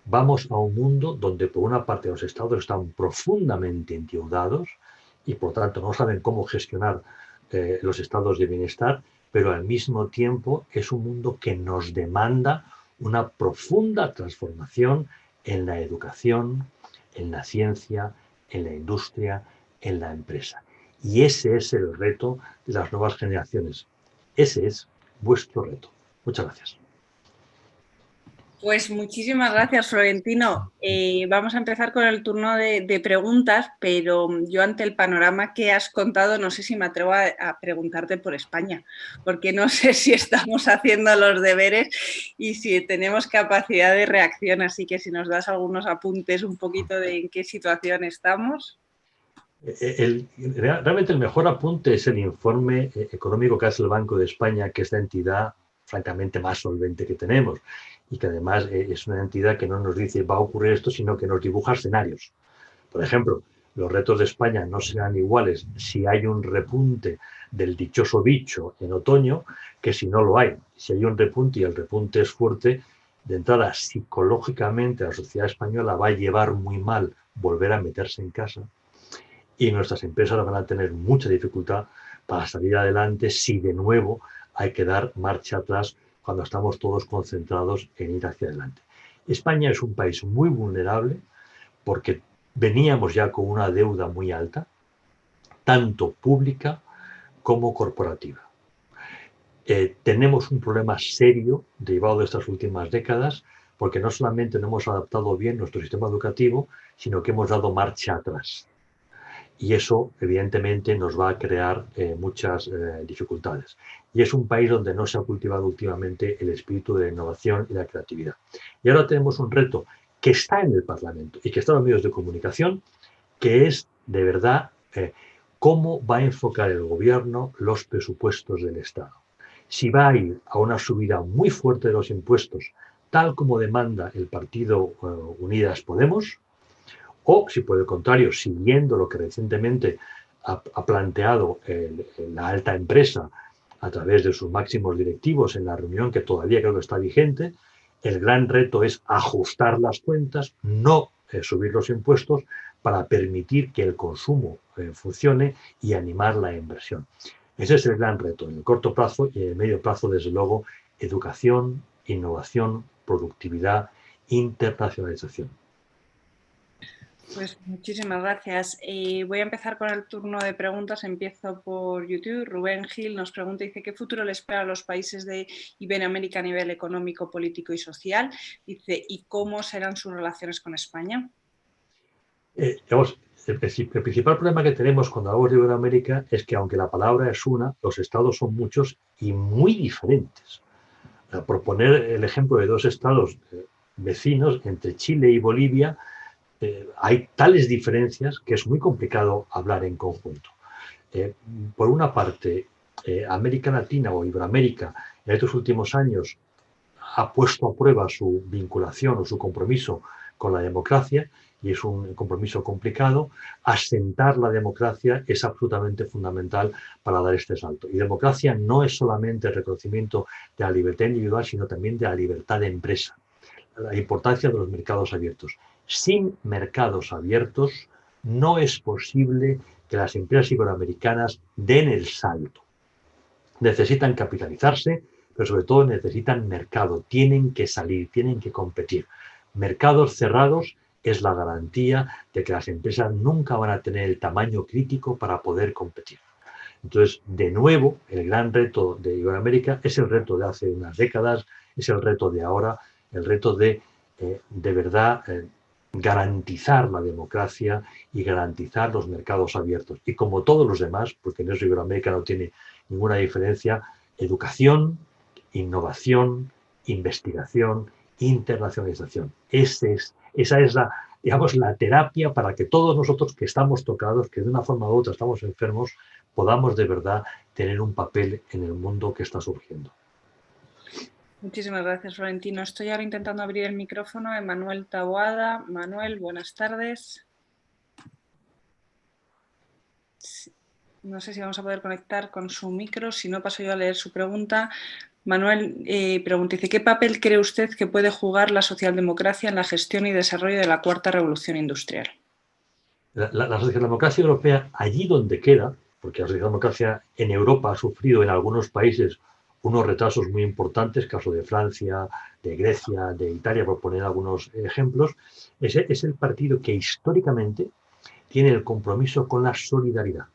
Speaker 2: Vamos a un mundo donde por una parte los estados están profundamente endeudados y por tanto no saben cómo gestionar los estados de bienestar, pero al mismo tiempo es un mundo que nos demanda una profunda transformación en la educación, en la ciencia, en la industria, en la empresa. Y ese es el reto de las nuevas generaciones. Ese es vuestro reto. Muchas gracias.
Speaker 1: Pues muchísimas gracias, Florentino. Vamos a empezar con el turno de preguntas, pero yo ante el panorama que has contado no sé si me atrevo a preguntarte por España, porque no sé si estamos haciendo los deberes y si tenemos capacidad de reacción, así que si nos das algunos apuntes un poquito de en qué situación estamos.
Speaker 2: Realmente el mejor apunte es el informe económico que hace el Banco de España, que es la entidad francamente más solvente que tenemos y que además es una entidad que no nos dice va a ocurrir esto, sino que nos dibuja escenarios. Por ejemplo, los retos de España no serán iguales si hay un repunte del dichoso bicho en otoño que si no lo hay. Si hay un repunte y el repunte es fuerte, de entrada psicológicamente la sociedad española va a llevar muy mal volver a meterse en casa y nuestras empresas van a tener mucha dificultad para salir adelante si de nuevo hay que dar marcha atrás cuando estamos todos concentrados en ir hacia adelante. España es un país muy vulnerable porque veníamos ya con una deuda muy alta, tanto pública como corporativa. Tenemos un problema serio derivado de estas últimas décadas porque no solamente no hemos adaptado bien nuestro sistema educativo, sino que hemos dado marcha atrás. Y eso, evidentemente, nos va a crear muchas dificultades. Y es un país donde no se ha cultivado últimamente el espíritu de la innovación y la creatividad. Y ahora tenemos un reto que está en el Parlamento y que está en los medios de comunicación, que es, de verdad, cómo va a enfocar el gobierno los presupuestos del Estado. Si va a ir a una subida muy fuerte de los impuestos, tal como demanda el partido Unidas Podemos, o si por el contrario, siguiendo lo que recientemente ha planteado la alta empresa a través de sus máximos directivos en la reunión que todavía creo que está vigente, el gran reto es ajustar las cuentas, no subir los impuestos para permitir que el consumo funcione y animar la inversión. Ese es el gran reto en el corto plazo y en el medio plazo, desde luego, educación, innovación, productividad, internacionalización.
Speaker 1: Pues muchísimas gracias. Voy a empezar con el turno de preguntas. Empiezo por YouTube. Rubén Gil nos pregunta, dice, ¿qué futuro le espera a los países de Iberoamérica a nivel económico, político y social? Dice, ¿y cómo serán sus relaciones con España?
Speaker 2: El principal problema que tenemos cuando hablamos de Iberoamérica es que aunque la palabra es una, los estados son muchos y muy diferentes. Por poner el ejemplo de dos estados vecinos, entre Chile y Bolivia, hay tales diferencias que es muy complicado hablar en conjunto. Por una parte, América Latina o Iberoamérica en estos últimos años ha puesto a prueba su vinculación o su compromiso con la democracia y es un compromiso complicado. Asentar la democracia es absolutamente fundamental para dar este salto. Y democracia no es solamente el reconocimiento de la libertad individual, sino también de la libertad de empresa. la importancia de los mercados abiertos. Sin mercados abiertos no es posible que las empresas iberoamericanas den el salto. Necesitan capitalizarse, pero sobre todo necesitan mercado. Tienen que salir, tienen que competir. Mercados cerrados es la garantía de que las empresas nunca van a tener el tamaño crítico para poder competir. Entonces, de nuevo, el gran reto de Iberoamérica es el reto de hace unas décadas, es el reto de ahora, el reto de verdad, garantizar la democracia y garantizar los mercados abiertos. Y como todos los demás, porque en eso Iberoamérica no tiene ninguna diferencia, educación, innovación, investigación, internacionalización. Esa es la, digamos, la terapia para que todos nosotros que estamos tocados, que de una forma u otra estamos enfermos, podamos de verdad tener un papel en el mundo que está surgiendo.
Speaker 1: Muchísimas gracias, Florentino. Estoy ahora intentando abrir el micrófono de Manuel Taboada. Manuel, buenas tardes. No sé si vamos a poder conectar con su micro, si no paso yo a leer su pregunta. Manuel pregunta, dice, ¿qué papel cree usted que puede jugar la socialdemocracia en la gestión y desarrollo de la cuarta revolución industrial?
Speaker 2: La socialdemocracia europea, allí donde queda, porque la socialdemocracia en Europa ha sufrido en algunos países unos retrasos muy importantes, caso de Francia, de Grecia, de Italia, por poner algunos ejemplos, es el partido que históricamente tiene el compromiso con la solidaridad.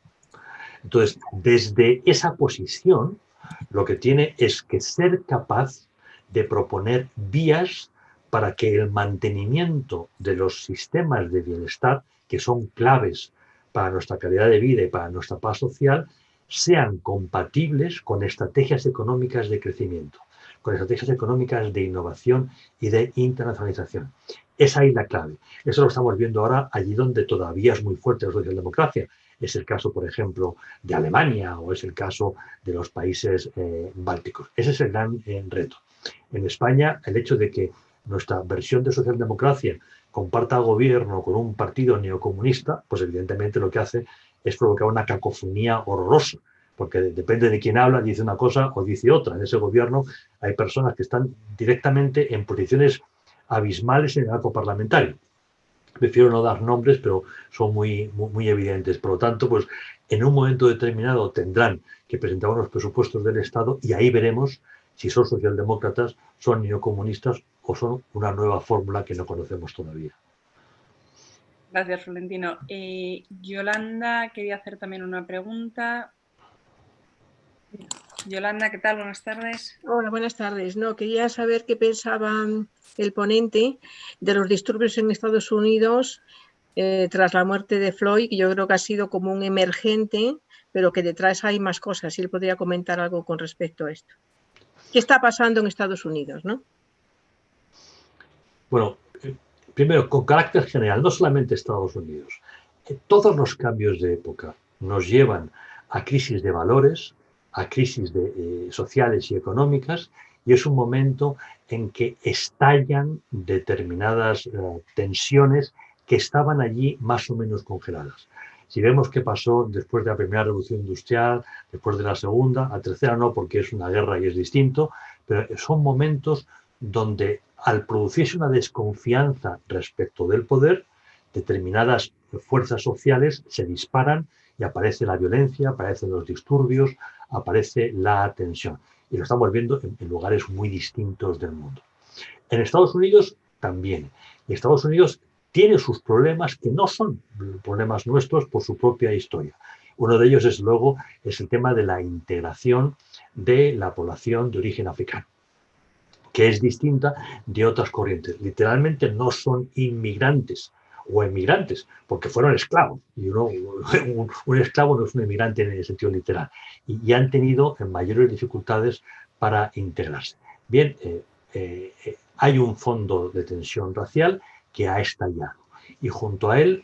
Speaker 2: Entonces, desde esa posición, lo que tiene es que ser capaz de proponer vías para que el mantenimiento de los sistemas de bienestar, que son claves para nuestra calidad de vida y para nuestra paz social, sean compatibles con estrategias económicas de crecimiento, con estrategias económicas de innovación y de internacionalización. Es ahí la clave. Eso lo estamos viendo ahora allí donde todavía es muy fuerte la socialdemocracia. Es el caso, por ejemplo, de Alemania o es el caso de los países bálticos. Ese es el gran reto. En España, el hecho de que nuestra versión de socialdemocracia comparta gobierno con un partido neocomunista, pues evidentemente lo que hace es provocar una cacofonía horrorosa, porque depende de quién habla, dice una cosa o dice otra. En ese gobierno hay personas que están directamente en posiciones abismales en el arco parlamentario. Prefiero no dar nombres, pero son muy evidentes. Por lo tanto, pues en un momento determinado tendrán que presentar unos presupuestos del Estado y ahí veremos si son socialdemócratas, son neocomunistas o son una nueva fórmula que no conocemos todavía.
Speaker 1: Gracias, Florentino. Yolanda quería hacer también una pregunta. Yolanda, ¿qué tal? Buenas tardes.
Speaker 3: Hola, buenas tardes. No, quería saber qué pensaba el ponente de los disturbios en Estados Unidos tras la muerte de Floyd, que yo creo que ha sido como un emergente, pero que detrás hay más cosas. Si él podría comentar algo con respecto a esto. ¿Qué está pasando en Estados Unidos, no?
Speaker 2: Bueno, primero, con carácter general, no solamente Estados Unidos. Todos los cambios de época nos llevan a crisis de valores, a crisis sociales y económicas, y es un momento en que estallan determinadas tensiones que estaban allí más o menos congeladas. Si vemos qué pasó después de la primera revolución industrial, después de la segunda, la tercera no, porque es una guerra y es distinto, pero son momentos donde al producirse una desconfianza respecto del poder, determinadas fuerzas sociales se disparan y aparece la violencia, aparecen los disturbios, aparece la tensión. Y lo estamos viendo en lugares muy distintos del mundo. En Estados Unidos también. Y Estados Unidos tiene sus problemas que no son problemas nuestros por su propia historia. Uno de ellos, desde luego, es el tema de la integración de la población de origen africano, que es distinta de otras corrientes. Literalmente no son inmigrantes o emigrantes, porque fueron esclavos. Y un esclavo no es un emigrante en el sentido literal. Y han tenido mayores dificultades para integrarse. Bien, hay un fondo de tensión racial que ha estallado. Y junto a él,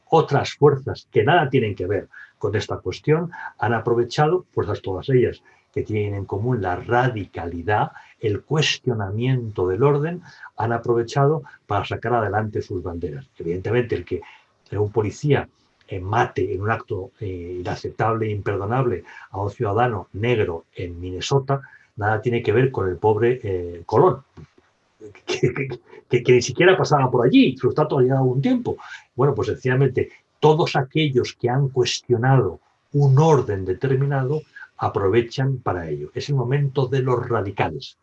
Speaker 2: otras fuerzas que nada tienen que ver con esta cuestión han aprovechado, fuerzas todas ellas que tienen en común la radicalidad, el cuestionamiento del orden, han aprovechado para sacar adelante sus banderas. Evidentemente, el que un policía mate en un acto inaceptable e imperdonable a un ciudadano negro en Minnesota, nada tiene que ver con el pobre Colón. que ni siquiera pasaban por allí, su estatus ha llegado un tiempo. Bueno, pues sencillamente todos aquellos que han cuestionado un orden determinado aprovechan para ello. Es el momento de los radicales.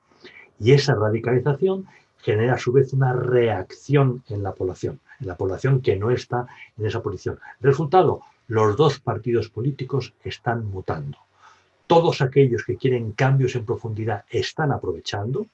Speaker 2: Y esa radicalización genera a su vez una reacción en la población que no está en esa posición. Resultado, los dos partidos políticos están mutando. Todos aquellos que quieren cambios en profundidad están aprovechando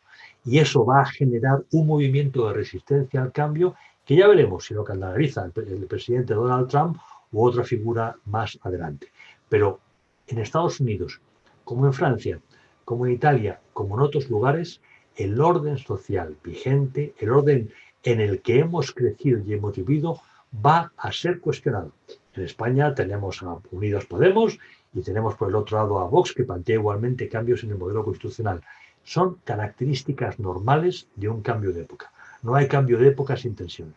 Speaker 2: y eso va a generar un movimiento de resistencia al cambio que ya veremos si lo canaliza el presidente Donald Trump u otra figura más adelante. Pero en Estados Unidos, como en Francia, como en Italia, como en otros lugares, el orden social vigente, el orden en el que hemos crecido y hemos vivido, va a ser cuestionado. En España tenemos a Unidos Podemos y tenemos por el otro lado a Vox, que plantea igualmente cambios en el modelo constitucional. Son características normales de un cambio de época. No hay cambio de época sin tensiones.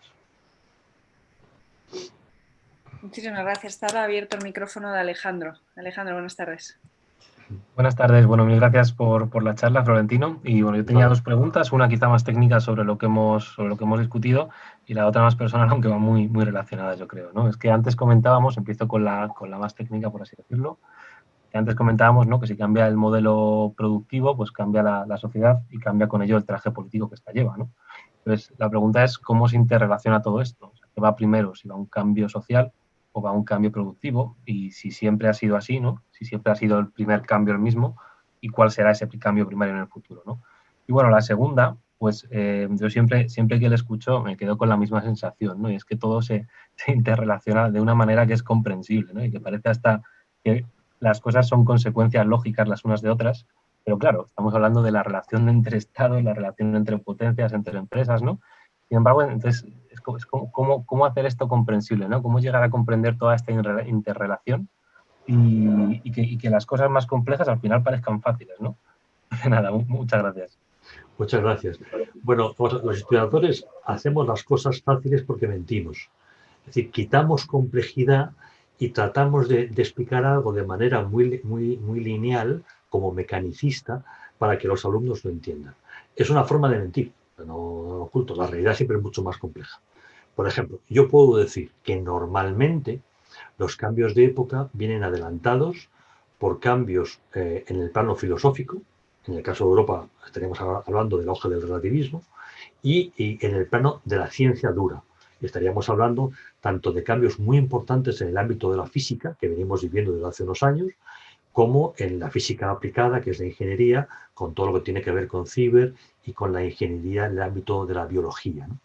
Speaker 1: Muchísimas gracias. Está ahora abierto el micrófono de Alejandro. Alejandro, buenas tardes.
Speaker 4: Buenas tardes. Bueno, mil gracias por la charla, Florentino. Y bueno, yo tenía dos preguntas, una quizá más técnica sobre lo que hemos discutido y la otra más personal, aunque va muy relacionada, yo creo, ¿no? Es que antes comentábamos, empiezo con la más técnica, por así decirlo, que antes comentábamos, ¿no?, que si cambia el modelo productivo, pues cambia la sociedad y cambia con ello el traje político que esta lleva, ¿no? Entonces, la pregunta es cómo se interrelaciona todo esto. O sea, ¿qué va primero? Si va un cambio social o va un cambio productivo, y si siempre ha sido así, ¿no? Si siempre ha sido el primer cambio el mismo, y cuál será ese cambio primario en el futuro, ¿no? Y bueno, la segunda, pues yo siempre que le escucho me quedo con la misma sensación, ¿no? Y es que todo se interrelaciona de una manera que es comprensible, ¿no? Y que parece hasta que las cosas son consecuencias lógicas las unas de otras, pero claro, estamos hablando de la relación entre estados, la relación entre potencias, entre empresas, ¿no? Sin embargo, entonces, ¿cómo hacer esto comprensible, ¿no? ¿Cómo llegar a comprender toda esta interrelación y que las cosas más complejas al final parezcan fáciles, ¿no? Nada, muchas gracias.
Speaker 2: Muchas gracias. Bueno, los historiadores hacemos las cosas fáciles porque mentimos. Es decir, quitamos complejidad y tratamos de explicar algo de manera muy lineal, como mecanicista, para que los alumnos lo entiendan. Es una forma de mentir, no oculto. La realidad siempre es mucho más compleja. Por ejemplo, yo puedo decir que normalmente los cambios de época vienen adelantados por cambios en el plano filosófico. En el caso de Europa estaríamos hablando del auge del relativismo, y en el plano de la ciencia dura. Estaríamos hablando tanto de cambios muy importantes en el ámbito de la física, que venimos viviendo desde hace unos años, como en la física aplicada, que es la ingeniería, con todo lo que tiene que ver con ciber y con la ingeniería en el ámbito de la biología, ¿no?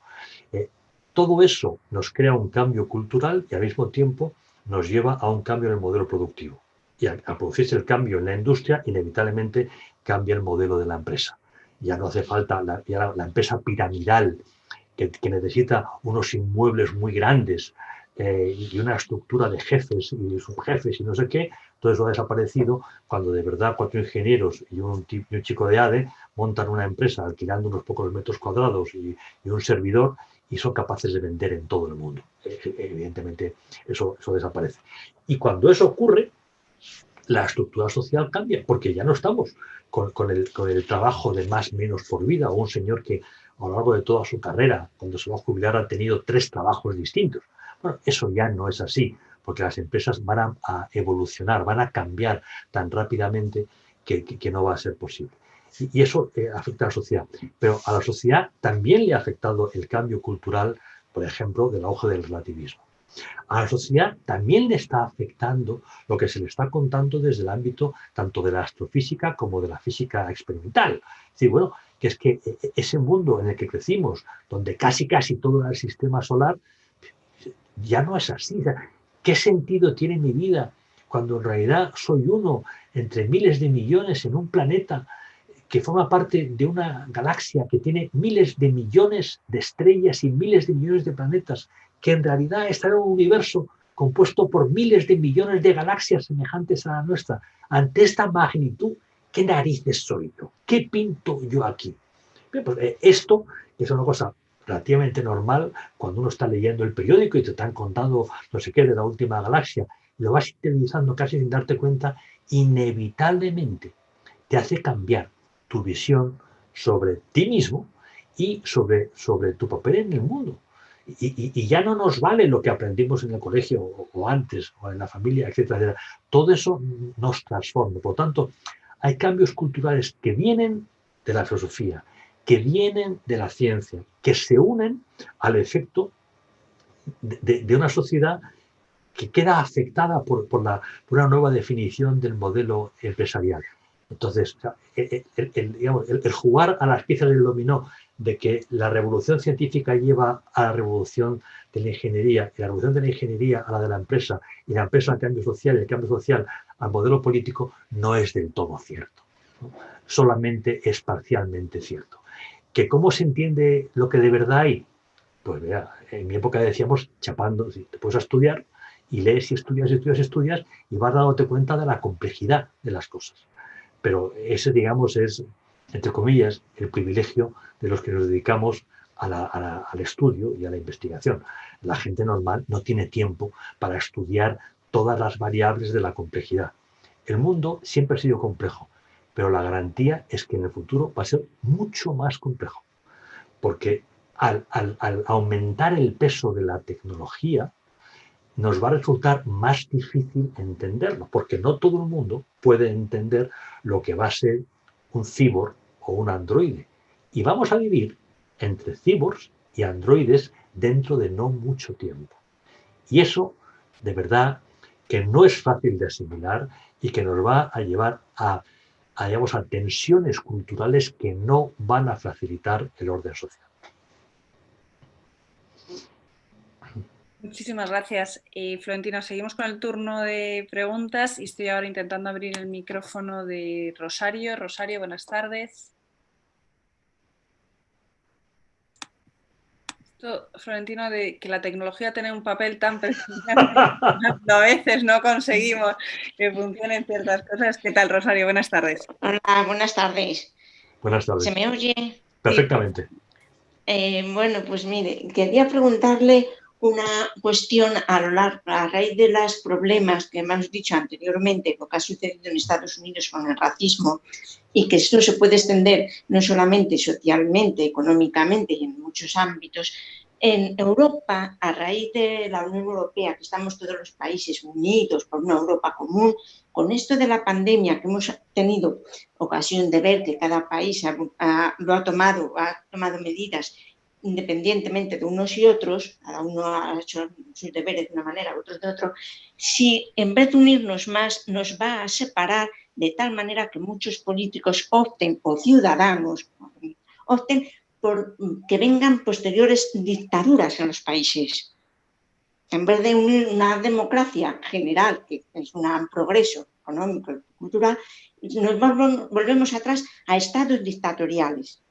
Speaker 2: Todo eso nos crea un cambio cultural y al mismo tiempo nos lleva a un cambio en el modelo productivo. Y al producirse el cambio en la industria, inevitablemente cambia el modelo de la empresa. Ya no hace falta la empresa piramidal que necesita unos inmuebles muy grandes y una estructura de jefes y subjefes y no sé qué. Todo eso ha desaparecido cuando de verdad 4 ingenieros y un chico de ADE montan una empresa alquilando unos pocos metros cuadrados y un servidor, y son capaces de vender en todo el mundo. Evidentemente eso desaparece. Y cuando eso ocurre, la estructura social cambia, porque ya no estamos con el trabajo de más menos por vida, o un señor que a lo largo de toda su carrera, cuando se va a jubilar, ha tenido 3 trabajos distintos. Bueno, eso ya no es así, porque las empresas van a evolucionar, van a cambiar tan rápidamente que no va a ser posible. Y eso afecta a la sociedad. Pero a la sociedad también le ha afectado el cambio cultural, por ejemplo, del auge del relativismo. A la sociedad también le está afectando lo que se le está contando desde el ámbito tanto de la astrofísica como de la física experimental. Es decir, bueno, que es que ese mundo en el que crecimos, donde casi todo era el sistema solar, ya no es así. O sea, ¿qué sentido tiene mi vida cuando en realidad soy uno entre miles de millones en un planeta que forma parte de una galaxia que tiene miles de millones de estrellas y miles de millones de planetas, que en realidad está en un universo compuesto por miles de millones de galaxias semejantes a la nuestra? Ante esta magnitud, ¿qué narices soy yo? ¿Qué pinto yo aquí? Bien, pues esto es una cosa relativamente normal cuando uno está leyendo el periódico y te están contando no sé qué de la última galaxia. Lo vas interiorizando casi sin darte cuenta, inevitablemente te hace cambiar tu visión sobre ti mismo y sobre tu papel en el mundo. Y ya no nos vale lo que aprendimos en el colegio o antes, o en la familia, etcétera, etcétera. Todo eso nos transforma. Por lo tanto, hay cambios culturales que vienen de la filosofía, que vienen de la ciencia, que se unen al efecto de una sociedad que queda afectada por una nueva definición del modelo empresarial. Entonces, el jugar a las piezas del dominó de que la revolución científica lleva a la revolución de la ingeniería, y la revolución de la ingeniería a la de la empresa, y la empresa al cambio social, y el cambio social al modelo político, no es del todo cierto, ¿no? Solamente es parcialmente cierto. ¿Que cómo se entiende lo que de verdad hay? Pues vea, en mi época decíamos chapando, si te puedes estudiar, y lees y estudias y estudias y estudias, y vas dándote cuenta de la complejidad de las cosas. Pero ese, digamos, es, entre comillas, el privilegio de los que nos dedicamos al estudio y a la investigación. La gente normal no tiene tiempo para estudiar todas las variables de la complejidad. El mundo siempre ha sido complejo, pero la garantía es que en el futuro va a ser mucho más complejo, porque al aumentar el peso de la tecnología, nos va a resultar más difícil entenderlo, porque no todo el mundo puede entender lo que va a ser un cyborg o un androide. Y vamos a vivir entre cyborgs y androides dentro de no mucho tiempo. Y eso, de verdad, que no es fácil de asimilar y que nos va a llevar a tensiones culturales que no van a facilitar el orden social.
Speaker 1: Muchísimas gracias. Florentino, seguimos con el turno de preguntas y estoy ahora intentando abrir el micrófono de Rosario. Rosario, buenas tardes. Esto, Florentino, de que la tecnología tiene un papel tan presionante, a veces no conseguimos que funcionen ciertas cosas. ¿Qué tal, Rosario? Buenas tardes.
Speaker 5: Hola, buenas tardes.
Speaker 2: Buenas tardes.
Speaker 5: ¿Se me oye?
Speaker 2: Perfectamente.
Speaker 5: Bueno, pues mire, quería preguntarle una cuestión a raíz de los problemas que hemos dicho anteriormente, lo que ha sucedido en Estados Unidos con el racismo, y que esto se puede extender no solamente socialmente, económicamente y en muchos ámbitos. En Europa, a raíz de la Unión Europea, que estamos todos los países unidos por una Europa común, con esto de la pandemia que hemos tenido ocasión de ver que cada país ha tomado medidas independientemente de unos y otros, cada uno ha hecho sus deberes de una manera, otros de otro, si en vez de unirnos más nos va a separar de tal manera que muchos políticos opten, o ciudadanos opten, por que vengan posteriores dictaduras en los países. En vez de unir una democracia general, que es un progreso económico y cultural, nos volvemos atrás a estados dictatoriales.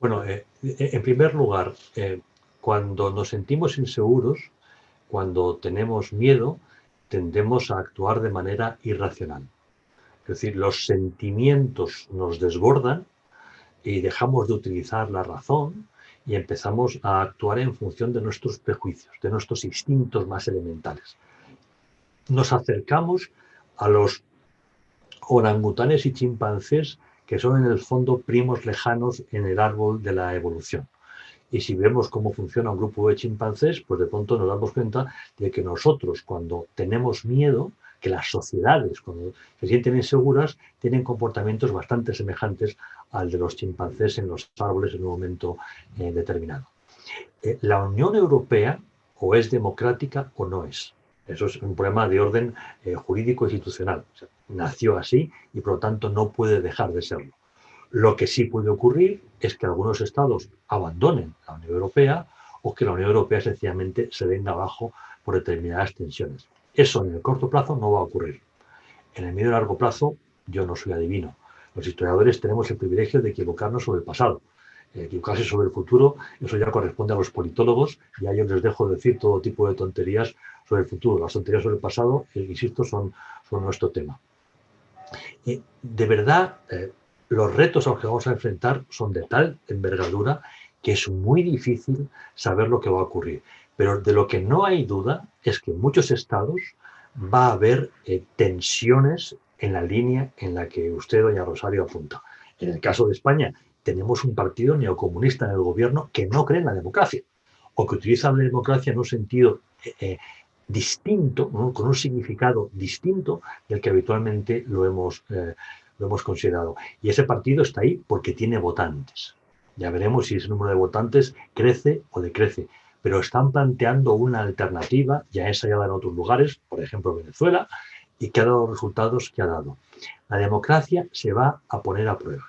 Speaker 2: Bueno, en primer lugar, cuando nos sentimos inseguros, cuando tenemos miedo, tendemos a actuar de manera irracional. Es decir, los sentimientos nos desbordan y dejamos de utilizar la razón y empezamos a actuar en función de nuestros prejuicios, de nuestros instintos más elementales. Nos acercamos a los orangutanes y chimpancés, que son en el fondo primos lejanos en el árbol de la evolución. Y si vemos cómo funciona un grupo de chimpancés, pues de pronto nos damos cuenta de que nosotros, cuando tenemos miedo, que las sociedades, cuando se sienten inseguras, tienen comportamientos bastante semejantes al de los chimpancés en los árboles en un momento determinado. La Unión Europea o es democrática o no es. Eso es un problema de orden jurídico institucional. O sea, nació así y por lo tanto no puede dejar de serlo. Lo que sí puede ocurrir es que algunos estados abandonen la Unión Europea o que la Unión Europea sencillamente se venga abajo por determinadas tensiones. Eso en el corto plazo no va a ocurrir. En el medio y largo plazo yo no soy adivino. Los historiadores tenemos el privilegio de equivocarnos sobre el pasado. Equivocarse sobre el futuro, eso ya corresponde a los politólogos y a ellos les dejo decir todo tipo de tonterías sobre el futuro. Las tonterías sobre el pasado, insisto, son nuestro tema. De verdad, los retos a los que vamos a enfrentar son de tal envergadura que es muy difícil saber lo que va a ocurrir. Pero de lo que no hay duda es que en muchos estados va a haber tensiones en la línea en la que usted, doña Rosario, apunta. En el caso de España, tenemos un partido neocomunista en el gobierno que no cree en la democracia, o que utiliza la democracia en un sentido distinto, ¿no? Con un significado distinto del que habitualmente lo hemos considerado. Y ese partido está ahí porque tiene votantes. Ya veremos si ese número de votantes crece o decrece. Pero están planteando una alternativa ya ensayada en otros lugares, por ejemplo Venezuela, y que ha dado los resultados que ha dado. La democracia se va a poner a prueba.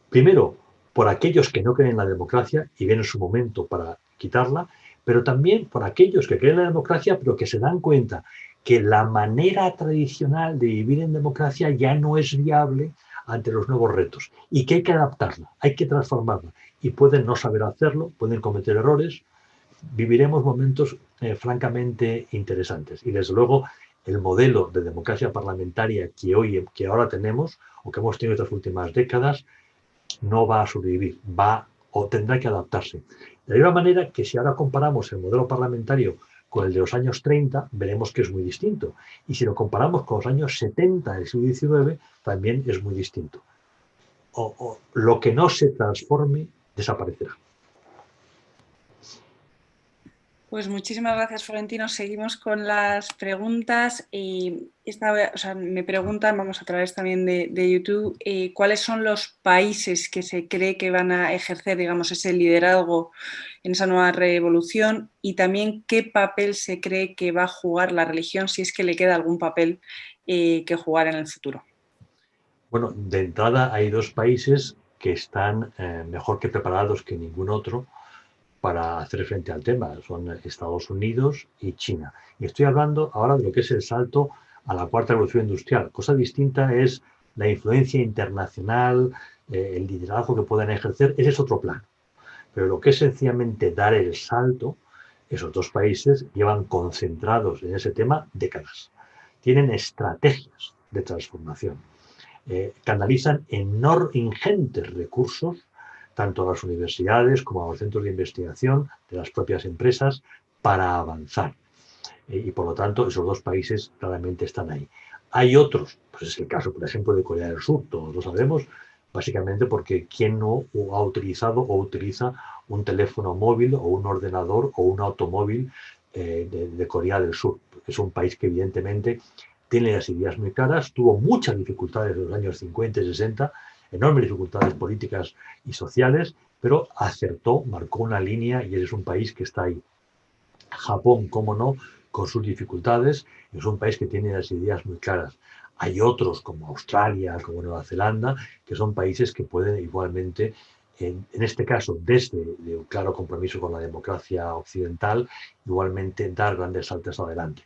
Speaker 2: Primero, por aquellos que no creen en la democracia y ven su momento para quitarla, pero también por aquellos que creen en la democracia, pero que se dan cuenta que la manera tradicional de vivir en democracia ya no es viable ante los nuevos retos y que hay que adaptarla, hay que transformarla. Y pueden no saber hacerlo, pueden cometer errores. Viviremos momentos francamente interesantes. Y desde luego el modelo de democracia parlamentaria que ahora tenemos o que hemos tenido estas últimas décadas no va a sobrevivir, va o tendrá que adaptarse. De la misma manera que si ahora comparamos el modelo parlamentario con el de los años 30, veremos que es muy distinto. Y si lo comparamos con los años 70 del siglo XIX, también es muy distinto. Lo que no se transforme desaparecerá.
Speaker 1: Pues muchísimas gracias, Florentino. Seguimos con las preguntas. Me preguntan, vamos a través también de YouTube, ¿cuáles son los países que se cree que van a ejercer, digamos, ese liderazgo en esa nueva revolución? Y también, ¿qué papel se cree que va a jugar la religión, si es que le queda algún papel que jugar en el futuro?
Speaker 2: Bueno, de entrada hay dos países que están mejor que preparados que ningún otro para hacer frente al tema. Son Estados Unidos y China. Y estoy hablando ahora de lo que es el salto a la cuarta revolución industrial. Cosa distinta es la influencia internacional, el liderazgo que puedan ejercer. Ese es otro plano. Pero lo que es sencillamente dar el salto, esos dos países llevan concentrados en ese tema décadas. Tienen estrategias de transformación. Canalizan ingentes recursos tanto a las universidades como a los centros de investigación de las propias empresas para avanzar. Y por lo tanto, esos dos países claramente están ahí. Hay otros, pues es el caso, por ejemplo, de Corea del Sur, todos lo sabemos, básicamente porque ¿quién no ha utilizado o utiliza un teléfono móvil o un ordenador o un automóvil de Corea del Sur? Es un país que evidentemente tiene las ideas muy claras, tuvo muchas dificultades en los años 50 y 60, enormes dificultades políticas y sociales, pero acertó, marcó una línea y es un país que está ahí. Japón, cómo no, con sus dificultades, es un país que tiene las ideas muy claras. Hay otros como Australia, como Nueva Zelanda, que son países que pueden igualmente, en este caso, desde un claro compromiso con la democracia occidental, igualmente dar grandes saltos adelante.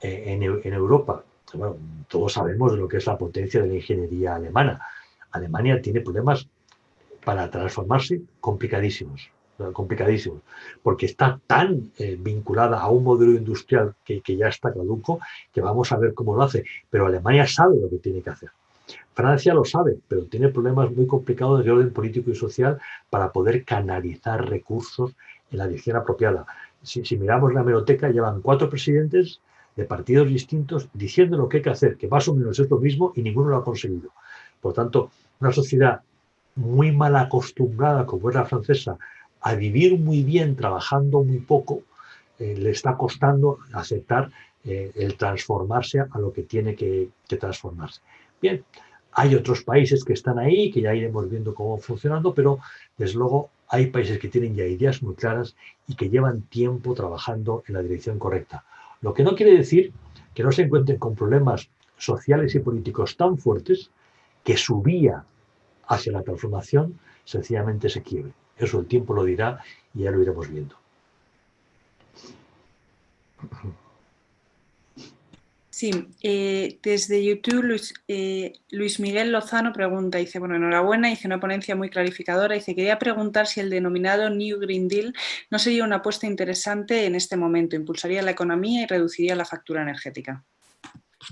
Speaker 2: En Europa, bueno, todos sabemos de lo que es la potencia de la ingeniería alemana. Alemania tiene problemas para transformarse complicadísimos, porque está tan vinculada a un modelo industrial que ya está caduco, que vamos a ver cómo lo hace. Pero Alemania sabe lo que tiene que hacer. Francia lo sabe, pero tiene problemas muy complicados de orden político y social para poder canalizar recursos en la dirección apropiada. Si miramos la hemeroteca, llevan 4 presidentes de partidos distintos diciendo lo que hay que hacer, que más o menos es lo mismo y ninguno lo ha conseguido. Por tanto, una sociedad muy mal acostumbrada, como es la francesa, a vivir muy bien trabajando muy poco, le está costando aceptar el transformarse a lo que tiene que transformarse. Bien, hay otros países que están ahí, que ya iremos viendo cómo van funcionando, pero desde luego hay países que tienen ya ideas muy claras y que llevan tiempo trabajando en la dirección correcta. Lo que no quiere decir que no se encuentren con problemas sociales y políticos tan fuertes que su vía hacia la transformación sencillamente se quiebre. Eso el tiempo lo dirá y ya lo iremos viendo.
Speaker 1: Sí, desde YouTube Luis Miguel Lozano pregunta, dice, bueno, enhorabuena, hice una ponencia muy clarificadora, dice, quería preguntar si el denominado New Green Deal no sería una apuesta interesante en este momento, impulsaría la economía y reduciría la factura energética.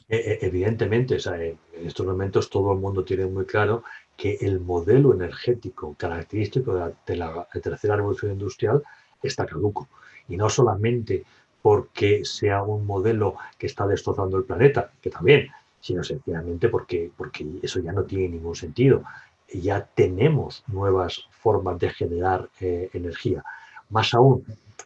Speaker 2: Evidentemente, o sea, en estos momentos todo el mundo tiene muy claro que el modelo energético característico de la tercera revolución industrial está caduco. Y no solamente porque sea un modelo que está destrozando el planeta, que también, sino sencillamente porque eso ya no tiene ningún sentido. ya tenemos nuevas formas de generar energía. Más aún,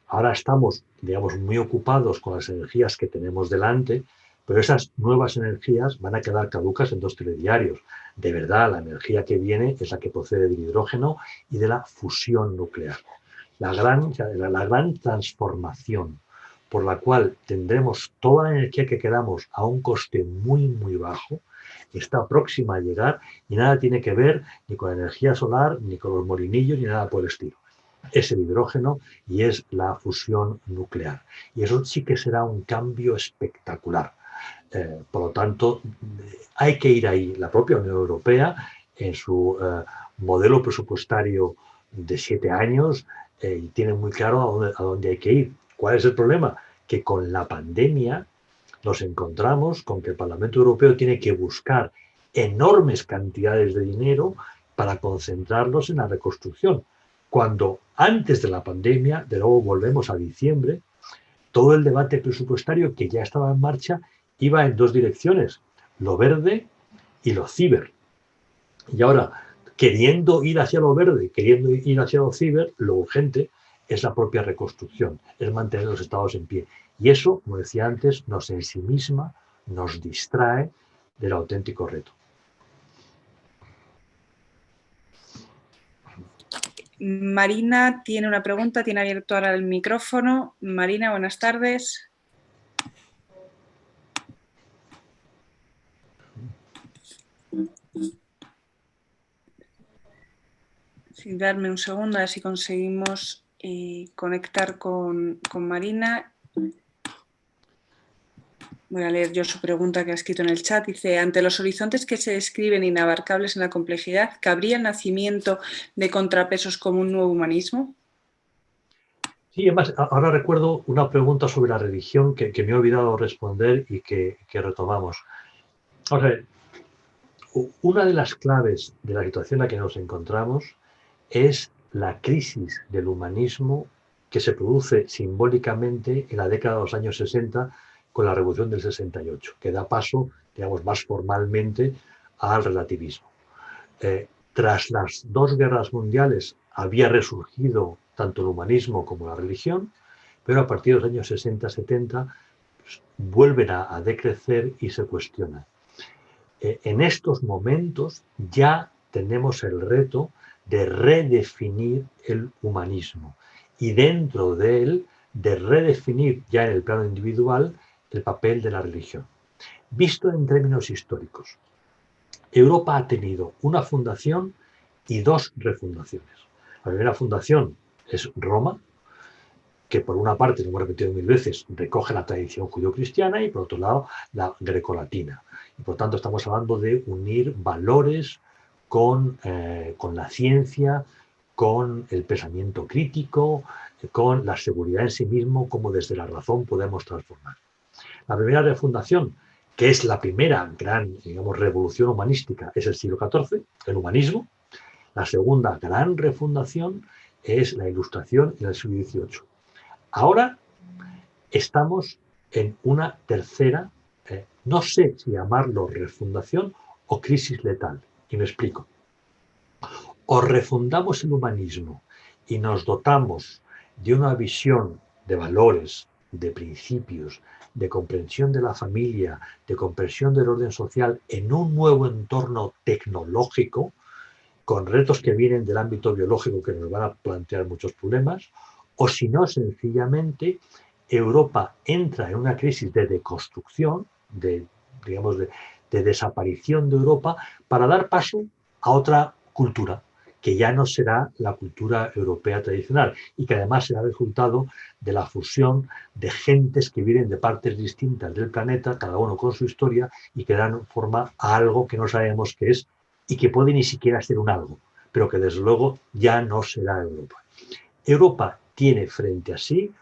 Speaker 2: ahora estamos, digamos, muy ocupados con las energías que tenemos delante, pero esas nuevas energías van a quedar caducas en 2 telediarios. De verdad, la energía que viene es la que procede del hidrógeno y de la fusión nuclear. La gran transformación por la cual tendremos toda la energía que queramos a un coste muy, muy bajo, está próxima a llegar y nada tiene que ver ni con la energía solar, ni con los molinillos, ni nada por el estilo. Es el hidrógeno y es la fusión nuclear. Y eso sí que será un cambio espectacular. Por lo tanto, hay que ir ahí. La propia Unión Europea, en su modelo presupuestario de 7 años, tiene muy claro a dónde hay que ir. ¿Cuál es el problema? Que con la pandemia nos encontramos con que el Parlamento Europeo tiene que buscar enormes cantidades de dinero para concentrarlos en la reconstrucción. Cuando antes de la pandemia, de nuevo volvemos a diciembre, todo el debate presupuestario que ya estaba en marcha iba en 2 direcciones, lo verde y lo ciber. Y ahora, queriendo ir hacia lo verde, queriendo ir hacia lo ciber, lo urgente es la propia reconstrucción, es mantener los estados en pie. Y eso, como decía antes, nos ensimisma, nos distrae del auténtico reto.
Speaker 1: Marina tiene una pregunta, tiene abierto ahora el micrófono. Marina, buenas tardes. Sí, darme un segundo, a ver si conseguimos conectar con Marina. Voy a leer yo su pregunta que ha escrito en el chat. Dice, ante los horizontes que se describen inabarcables en la complejidad, ¿cabría el nacimiento de contrapesos como un nuevo humanismo?
Speaker 2: Sí, además, ahora recuerdo una pregunta sobre la religión que me he olvidado responder y que retomamos. O sea, una de las claves de la situación en la que nos encontramos es la crisis del humanismo que se produce simbólicamente en la década de los años 60 con la Revolución del 68, que da paso, digamos, más formalmente al relativismo. Tras las 2 guerras mundiales había resurgido tanto el humanismo como la religión, pero a partir de los años 60-70 pues, vuelven a decrecer y se cuestionan. En estos momentos ya tenemos el reto de redefinir el humanismo y dentro de él de redefinir ya en el plano individual el papel de la religión. Visto en términos históricos, Europa ha tenido una fundación y 2 refundaciones. La primera fundación es Roma, que por una parte, como he repetido 1000 veces, recoge la tradición judio-cristiana y por otro lado la grecolatina. Y por tanto estamos hablando de unir valores con la ciencia, con el pensamiento crítico, con la seguridad en sí mismo, como desde la razón podemos transformar. La primera refundación, que es la primera gran, digamos, revolución humanística, es el siglo XIV, el humanismo. La segunda gran refundación es la Ilustración en el siglo XVIII. Ahora estamos en una tercera, no sé si llamarlo refundación o crisis letal. Y me explico. O refundamos el humanismo y nos dotamos de una visión de valores, de principios, de comprensión de la familia, de comprensión del orden social en un nuevo entorno tecnológico, con retos que vienen del ámbito biológico que nos van a plantear muchos problemas, o si no, sencillamente, Europa entra en una crisis de deconstrucción, de desaparición de Europa, para dar paso a otra cultura, que ya no será la cultura europea tradicional y que además será resultado de la fusión de gentes que vienen de partes distintas del planeta, cada uno con su historia, y que dan forma a algo que no sabemos qué es y que puede ni siquiera ser un algo, pero que desde luego ya no será Europa. Europa tiene frente a sí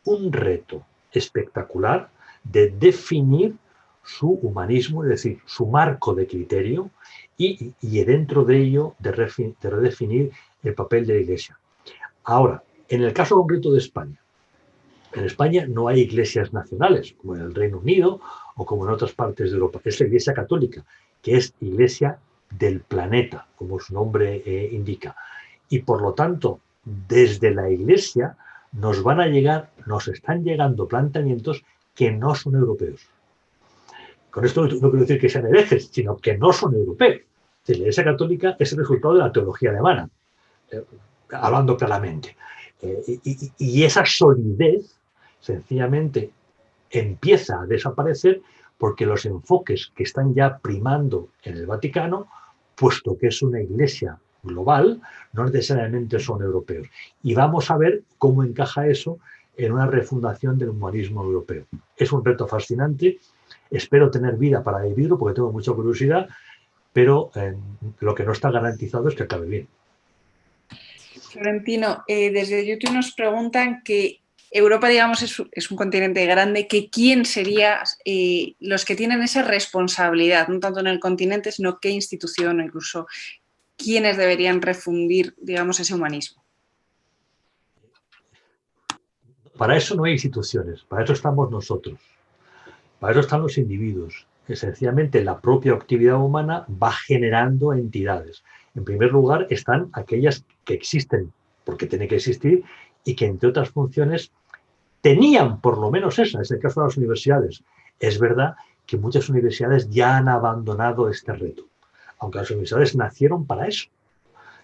Speaker 2: un reto espectacular de definir su humanismo, es decir, su marco de criterio, y dentro de ello de redefinir el papel de la Iglesia. Ahora, en el caso concreto de España, en España no hay iglesias nacionales, como en el Reino Unido o como en otras partes de Europa. Es la Iglesia Católica, que es Iglesia del planeta, como su nombre indica. Y por lo tanto, desde la Iglesia nos están llegando planteamientos que no son europeos. Con esto no quiero decir que sean herejes, sino que no son europeos. La Iglesia Católica es el resultado de la teología alemana, hablando claramente. Y esa solidez, sencillamente, empieza a desaparecer porque los enfoques que están ya primando en el Vaticano, puesto que es una iglesia global, no necesariamente son europeos. Y vamos a ver cómo encaja eso en una refundación del humanismo europeo. Es un reto fascinante. Espero tener vida para vivirlo porque tengo mucha curiosidad, pero lo que no está garantizado es que acabe bien.
Speaker 1: Florentino, desde YouTube nos preguntan que Europa, digamos, es un continente grande, que quién sería los que tienen esa responsabilidad, no tanto en el continente, sino qué institución o incluso quiénes deberían refundir, digamos, ese humanismo.
Speaker 2: Para eso no hay instituciones, para eso estamos nosotros, para eso están los individuos. Esencialmente, la propia actividad humana va generando entidades. En primer lugar, están aquellas que existen, porque tienen que existir, y que, entre otras funciones, tenían por lo menos esa. Es el caso de las universidades. Es verdad que muchas universidades ya han abandonado este reto, aunque las universidades nacieron para eso.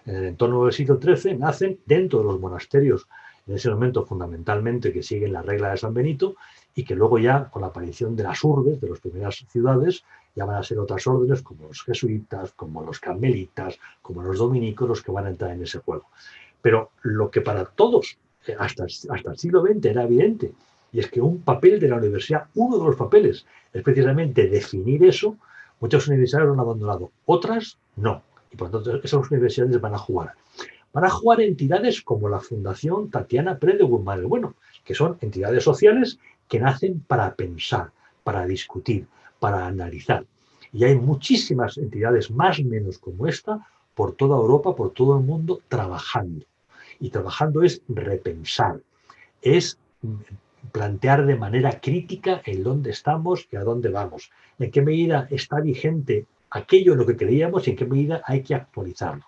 Speaker 2: En el entorno del siglo XIII nacen dentro de los monasterios, en ese momento fundamentalmente que siguen la regla de San Benito, y que luego ya con la aparición de las urbes, de las primeras ciudades, ya van a ser otras órdenes como los jesuitas, como los carmelitas, como los dominicos, los que van a entrar en ese juego. Pero lo que para todos, hasta el siglo XX, era evidente, y es que un papel de la universidad, uno de los papeles, es precisamente definir eso. Muchas universidades lo han abandonado, otras no. Y por lo tanto, esas universidades van a jugar. Van a jugar entidades como la Fundación Tatiana Pérez de Guzmán el Bueno, que son entidades sociales que nacen para pensar, para discutir, para analizar. Y hay muchísimas entidades más o menos como esta por toda Europa, por todo el mundo, trabajando. Y trabajando es repensar, es plantear de manera crítica en dónde estamos y a dónde vamos, en qué medida está vigente aquello en lo que creíamos y en qué medida hay que actualizarlo.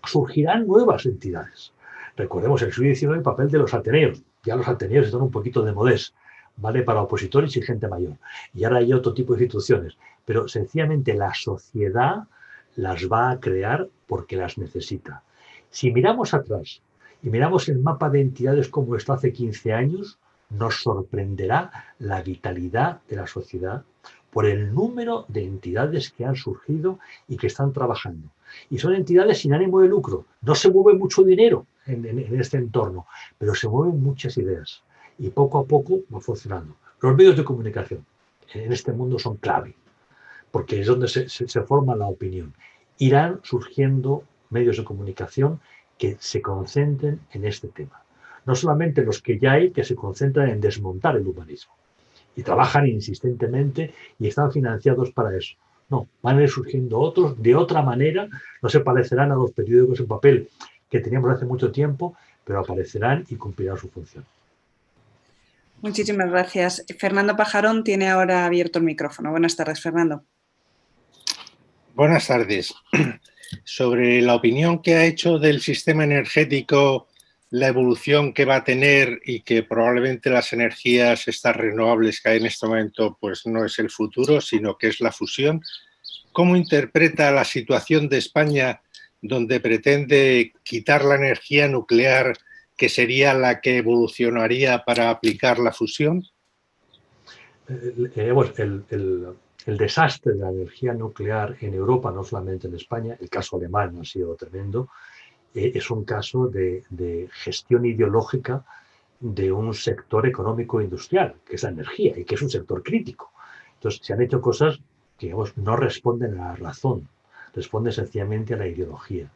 Speaker 2: Surgirán nuevas entidades. Recordemos el siglo XIX el papel de los ateneos. Ya los ateneos están un poquito de modés, ¿vale? Para opositores y gente mayor. Y ahora hay otro tipo de instituciones. Pero sencillamente la sociedad las va a crear porque las necesita. Si miramos atrás y miramos el mapa de entidades como está hace 15 años, nos sorprenderá la vitalidad de la sociedad por el número de entidades que han surgido y que están trabajando. Y son entidades sin ánimo de lucro. No se mueve mucho dinero en este entorno, pero se mueven muchas ideas. Y poco a poco va funcionando. Los medios de comunicación en este mundo son clave, porque es donde se forma la opinión. Irán surgiendo medios de comunicación que se concentren en este tema. No solamente los que ya hay, que se concentran en desmontar el humanismo y trabajan insistentemente y están financiados para eso. No, van a ir surgiendo otros de otra manera, no se parecerán a los periódicos en papel que teníamos hace mucho tiempo, pero aparecerán y cumplirán su función.
Speaker 1: Muchísimas gracias. Fernando Pajarón tiene ahora abierto el micrófono. Buenas tardes, Fernando.
Speaker 6: Buenas tardes. Sobre la opinión que ha hecho del sistema energético, la evolución que va a tener y que probablemente las energías estas renovables que hay en este momento pues no es el futuro, sino que es la fusión. ¿Cómo interpreta la situación de España donde pretende quitar la energía nuclear, que sería la que evolucionaría para aplicar la fusión?
Speaker 2: El desastre de la energía nuclear en Europa, no solamente en España, el caso alemán ha sido tremendo, es un caso de gestión ideológica de un sector económico industrial, que es la energía y que es un sector crítico. Entonces, se han hecho cosas que no responden a la razón, responden sencillamente a la ideología.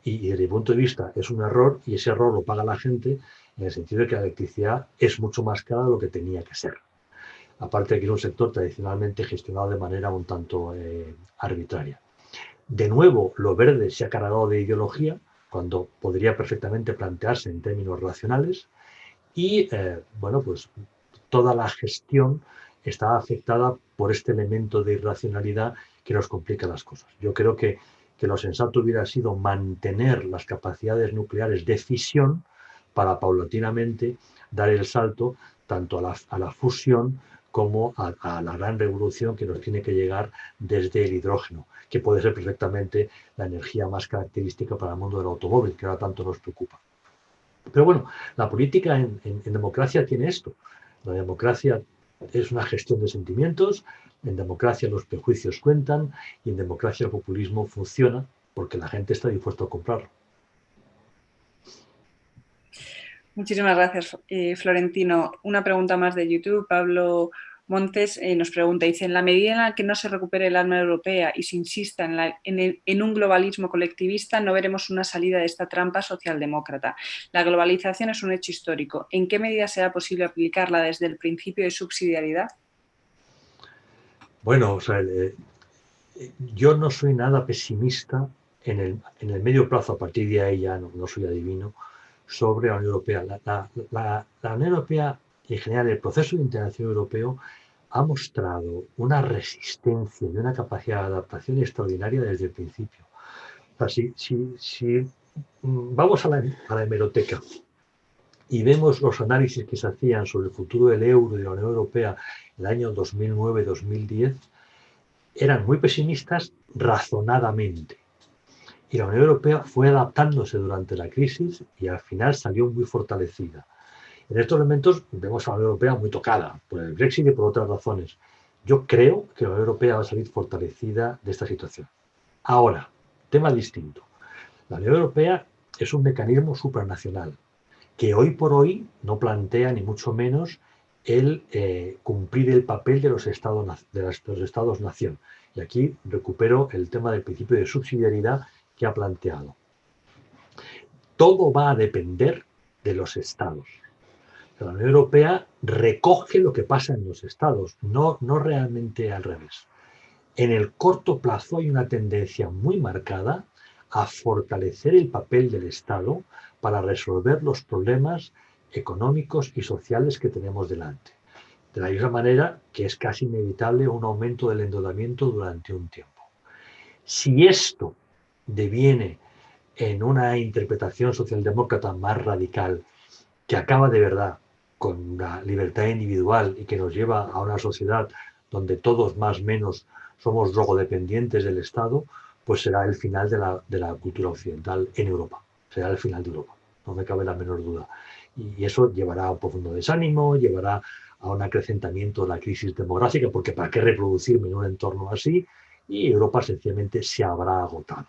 Speaker 2: Y desde mi punto de vista es un error, y ese error lo paga la gente en el sentido de que la electricidad es mucho más cara de lo que tenía que ser. Aparte de que es un sector tradicionalmente gestionado de manera un tanto arbitraria. De nuevo, lo verde se ha cargado de ideología cuando podría perfectamente plantearse en términos racionales y, bueno, pues toda la gestión está afectada por este elemento de irracionalidad que nos complica las cosas. Yo creo que lo sensato hubiera sido mantener las capacidades nucleares de fisión para paulatinamente dar el salto tanto a la fusión como a la gran revolución que nos tiene que llegar desde el hidrógeno, que puede ser perfectamente la energía más característica para el mundo del automóvil, que ahora tanto nos preocupa. Pero bueno, la política en democracia tiene esto. La democracia es una gestión de sentimientos, en democracia los prejuicios cuentan y en democracia el populismo funciona porque la gente está dispuesta a comprarlo.
Speaker 1: Muchísimas gracias, Florentino. Una pregunta más de YouTube. Pablo Montes nos pregunta, dice, en la medida en la que no se recupere el alma europea y se insista en un globalismo colectivista, no veremos una salida de esta trampa socialdemócrata. La globalización es un hecho histórico. ¿En qué medida será posible aplicarla desde el principio de subsidiariedad?
Speaker 2: Bueno, o sea, yo no soy nada pesimista en el medio plazo, a partir de ahí ya no soy adivino, sobre la Unión Europea. La Unión Europea, en general, el proceso de integración europeo ha mostrado una resistencia y una capacidad de adaptación extraordinaria desde el principio. O sea, si vamos a la hemeroteca y vemos los análisis que se hacían sobre el futuro del euro y de la Unión Europea en el año 2009-2010, eran muy pesimistas razonadamente. Y la Unión Europea fue adaptándose durante la crisis y al final salió muy fortalecida. En estos momentos vemos a la Unión Europea muy tocada por el Brexit y por otras razones. Yo creo que la Unión Europea va a salir fortalecida de esta situación. Ahora, tema distinto. La Unión Europea es un mecanismo supranacional que hoy por hoy no plantea ni mucho menos el cumplir el papel de los Estados-nación. Y aquí recupero el tema del principio de subsidiariedad que ha planteado. Todo va a depender de los Estados. La Unión Europea recoge lo que pasa en los Estados, no realmente al revés. En el corto plazo hay una tendencia muy marcada a fortalecer el papel del Estado para resolver los problemas económicos y sociales que tenemos delante. De la misma manera que es casi inevitable un aumento del endeudamiento durante un tiempo. Si esto deviene en una interpretación socialdemócrata más radical que acaba de verdad con la libertad individual y que nos lleva a una sociedad donde todos más o menos somos drogodependientes del Estado, pues será el final de la cultura occidental en Europa. Será el final de Europa, no me cabe la menor duda. Y eso llevará a un profundo desánimo, llevará a un acrecentamiento de la crisis demográfica, porque ¿para qué reproducirme en un entorno así? Y Europa sencillamente se habrá agotado.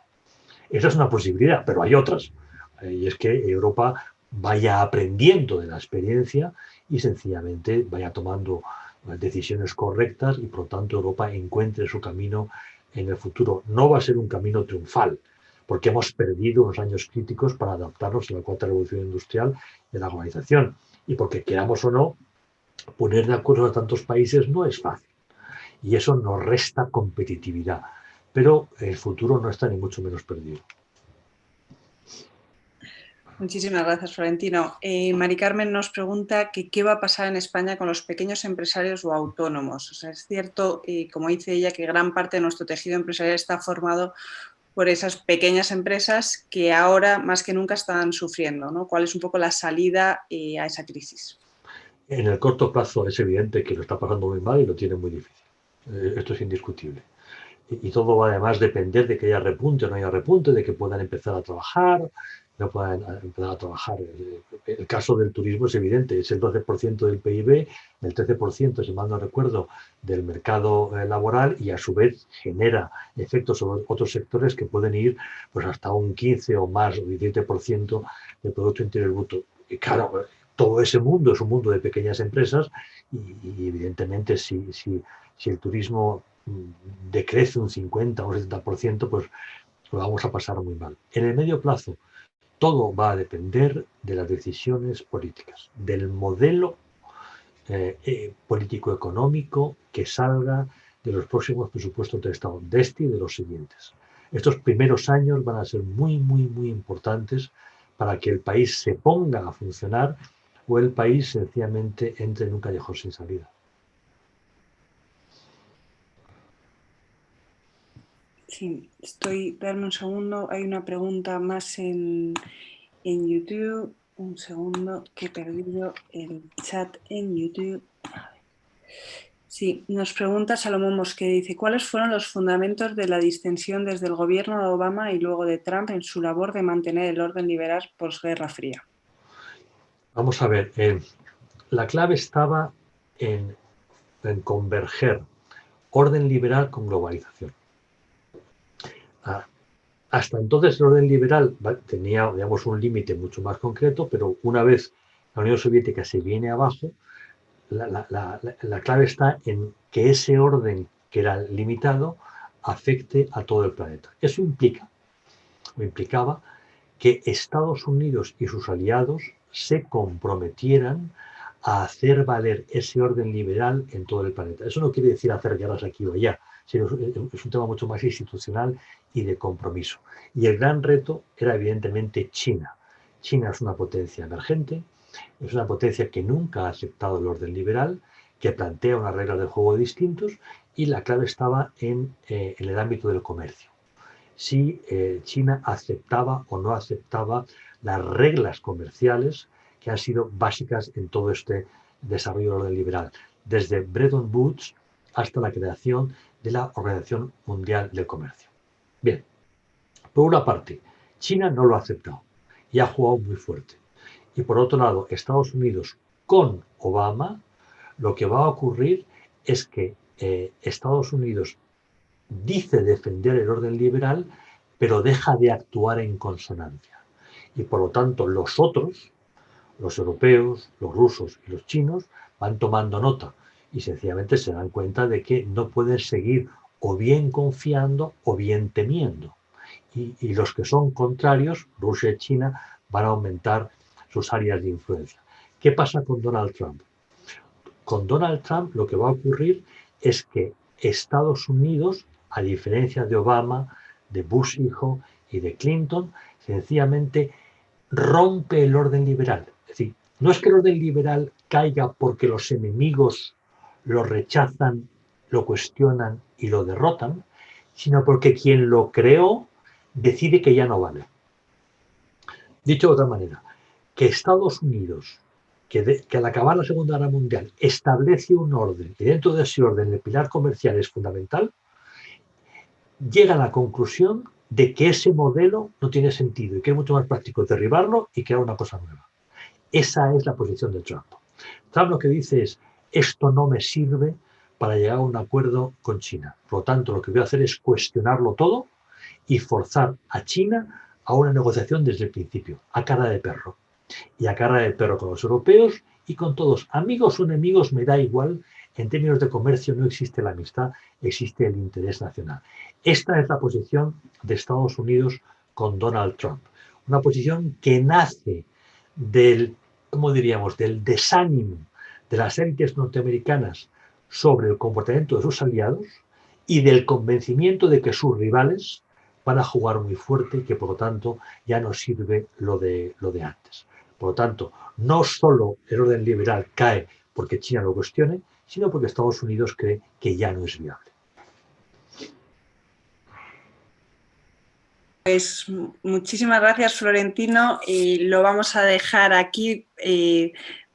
Speaker 2: Esa es una posibilidad, pero hay otras. Y es que Europa vaya aprendiendo de la experiencia y sencillamente vaya tomando decisiones correctas y por lo tanto Europa encuentre su camino en el futuro. No va a ser un camino triunfal, porque hemos perdido unos años críticos para adaptarnos a la cuarta revolución industrial de la globalización. Y porque queramos o no, poner de acuerdo a tantos países no es fácil. Y eso nos resta competitividad. Pero el futuro no está ni mucho menos perdido.
Speaker 1: Muchísimas gracias, Florentino. Mari Carmen nos pregunta que qué va a pasar en España con los pequeños empresarios o autónomos. O sea, es cierto, como dice ella, que gran parte de nuestro tejido empresarial está formado por esas pequeñas empresas que ahora más que nunca están sufriendo, ¿no? ¿Cuál es un poco la salida a esa crisis?
Speaker 2: En el corto plazo es evidente que lo está pasando muy mal y lo tiene muy difícil. Esto es indiscutible. Y todo va además a depender de que haya repunte o no haya repunte, de que puedan empezar a trabajar, no puedan empezar a trabajar. El caso del turismo es evidente, es el 12% del PIB, el 13%, si mal no recuerdo, del mercado laboral y a su vez genera efectos sobre otros sectores que pueden ir pues hasta un 15 o más o 17% del Producto Interior Bruto. Y claro, todo ese mundo es un mundo de pequeñas empresas y evidentemente si el turismo decrece un 50 o un 70%, pues lo vamos a pasar muy mal. En el medio plazo, todo va a depender de las decisiones políticas, del modelo político-económico que salga de los próximos presupuestos del Estado, de este y de los siguientes. Estos primeros años van a ser muy importantes para que el país se ponga a funcionar o el país sencillamente entre en un callejón sin salida.
Speaker 1: Sí, dame un segundo, hay una pregunta más en YouTube. Un segundo, que he perdido el chat en YouTube. Sí, nos pregunta Salomón Mosque, dice, ¿cuáles fueron los fundamentos de la distensión desde el gobierno de Obama y luego de Trump en su labor de mantener el orden liberal posguerra fría?
Speaker 2: Vamos a ver, la clave estaba en converger orden liberal con globalización. Hasta entonces el orden liberal tenía, digamos, un límite mucho más concreto, pero una vez la Unión Soviética se viene abajo, la clave está en que ese orden que era limitado afecte a todo el planeta. Eso implicaba que Estados Unidos y sus aliados se comprometieran a hacer valer ese orden liberal en todo el planeta. Eso no quiere decir hacer guerras aquí o allá, sino es un tema mucho más institucional y de compromiso. Y el gran reto era evidentemente China. China es una potencia emergente, es una potencia que nunca ha aceptado el orden liberal, que plantea unas reglas de juego distintos, y la clave estaba en el ámbito del comercio. Si China aceptaba o no aceptaba las reglas comerciales que han sido básicas en todo este desarrollo del orden liberal, desde Bretton Woods hasta la creación de la Organización Mundial del Comercio. Bien, por una parte, China no lo ha aceptado y ha jugado muy fuerte. Y por otro lado, Estados Unidos con Obama, lo que va a ocurrir es que Estados Unidos dice defender el orden liberal, pero deja de actuar en consonancia. Y por lo tanto, los otros, los europeos, los rusos y los chinos, van tomando nota y sencillamente se dan cuenta de que no pueden seguir o bien confiando o bien temiendo. Y los que son contrarios, Rusia y China, van a aumentar sus áreas de influencia. ¿Qué pasa con Donald Trump? Con Donald Trump lo que va a ocurrir es que Estados Unidos, a diferencia de Obama, de Bush hijo y de Clinton, sencillamente rompe el orden liberal. Es decir, no es que el orden liberal caiga porque los enemigos lo rechazan, lo cuestionan y lo derrotan, sino porque quien lo creó decide que ya no vale. Dicho de otra manera, que Estados Unidos, que al acabar la Segunda Guerra Mundial establece un orden, y dentro de ese orden el pilar comercial es fundamental, llega a la conclusión de que ese modelo no tiene sentido y que es mucho más práctico derribarlo y crear una cosa nueva. Esa es la posición de Trump. Trump lo que dice es, esto no me sirve para llegar a un acuerdo con China. Por lo tanto, lo que voy a hacer es cuestionarlo todo y forzar a China a una negociación desde el principio, a cara de perro. Y a cara de perro con los europeos y con todos. Amigos o enemigos me da igual. En términos de comercio no existe la amistad, existe el interés nacional. Esta es la posición de Estados Unidos con Donald Trump. Una posición que nace del, ¿cómo diríamos?, del desánimo de las élites norteamericanas sobre el comportamiento de sus aliados y del convencimiento de que sus rivales van a jugar muy fuerte y que por lo tanto ya no sirve lo de antes. Por lo tanto, no solo el orden liberal cae porque China lo cuestione, sino porque Estados Unidos cree que ya no es viable.
Speaker 1: Pues muchísimas gracias, Florentino. Lo vamos a dejar aquí.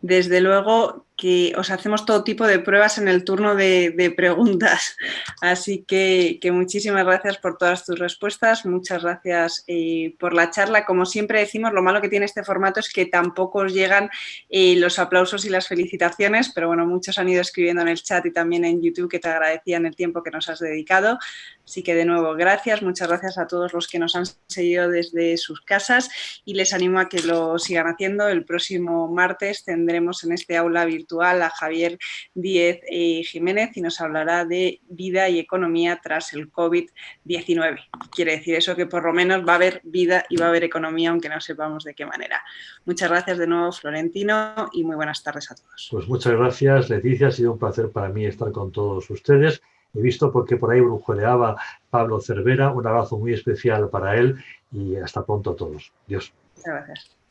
Speaker 1: Desde luego que os hacemos todo tipo de pruebas en el turno de preguntas. Así que muchísimas gracias por todas tus respuestas. Muchas gracias por la charla. Como siempre decimos, lo malo que tiene este formato es que tampoco os llegan los aplausos y las felicitaciones, pero bueno, muchos han ido escribiendo en el chat y también en YouTube que te agradecían el tiempo que nos has dedicado. Así que de nuevo, gracias. Muchas gracias a todos los que nos han seguido desde sus casas y les animo a que lo sigan haciendo. El próximo martes tendremos en este aula virtual a Javier Díez Jiménez y nos hablará de vida y economía tras el COVID-19. Quiere decir eso que por lo menos va a haber vida y va a haber economía, aunque no sepamos de qué manera. Muchas gracias de nuevo, Florentino, y muy buenas tardes a todos.
Speaker 2: Pues muchas gracias, Leticia. Ha sido un placer para mí estar con todos ustedes. He visto porque por ahí brujuleaba Pablo Cervera. Un abrazo muy especial para él y hasta pronto a todos. Adiós.
Speaker 1: Muchas gracias.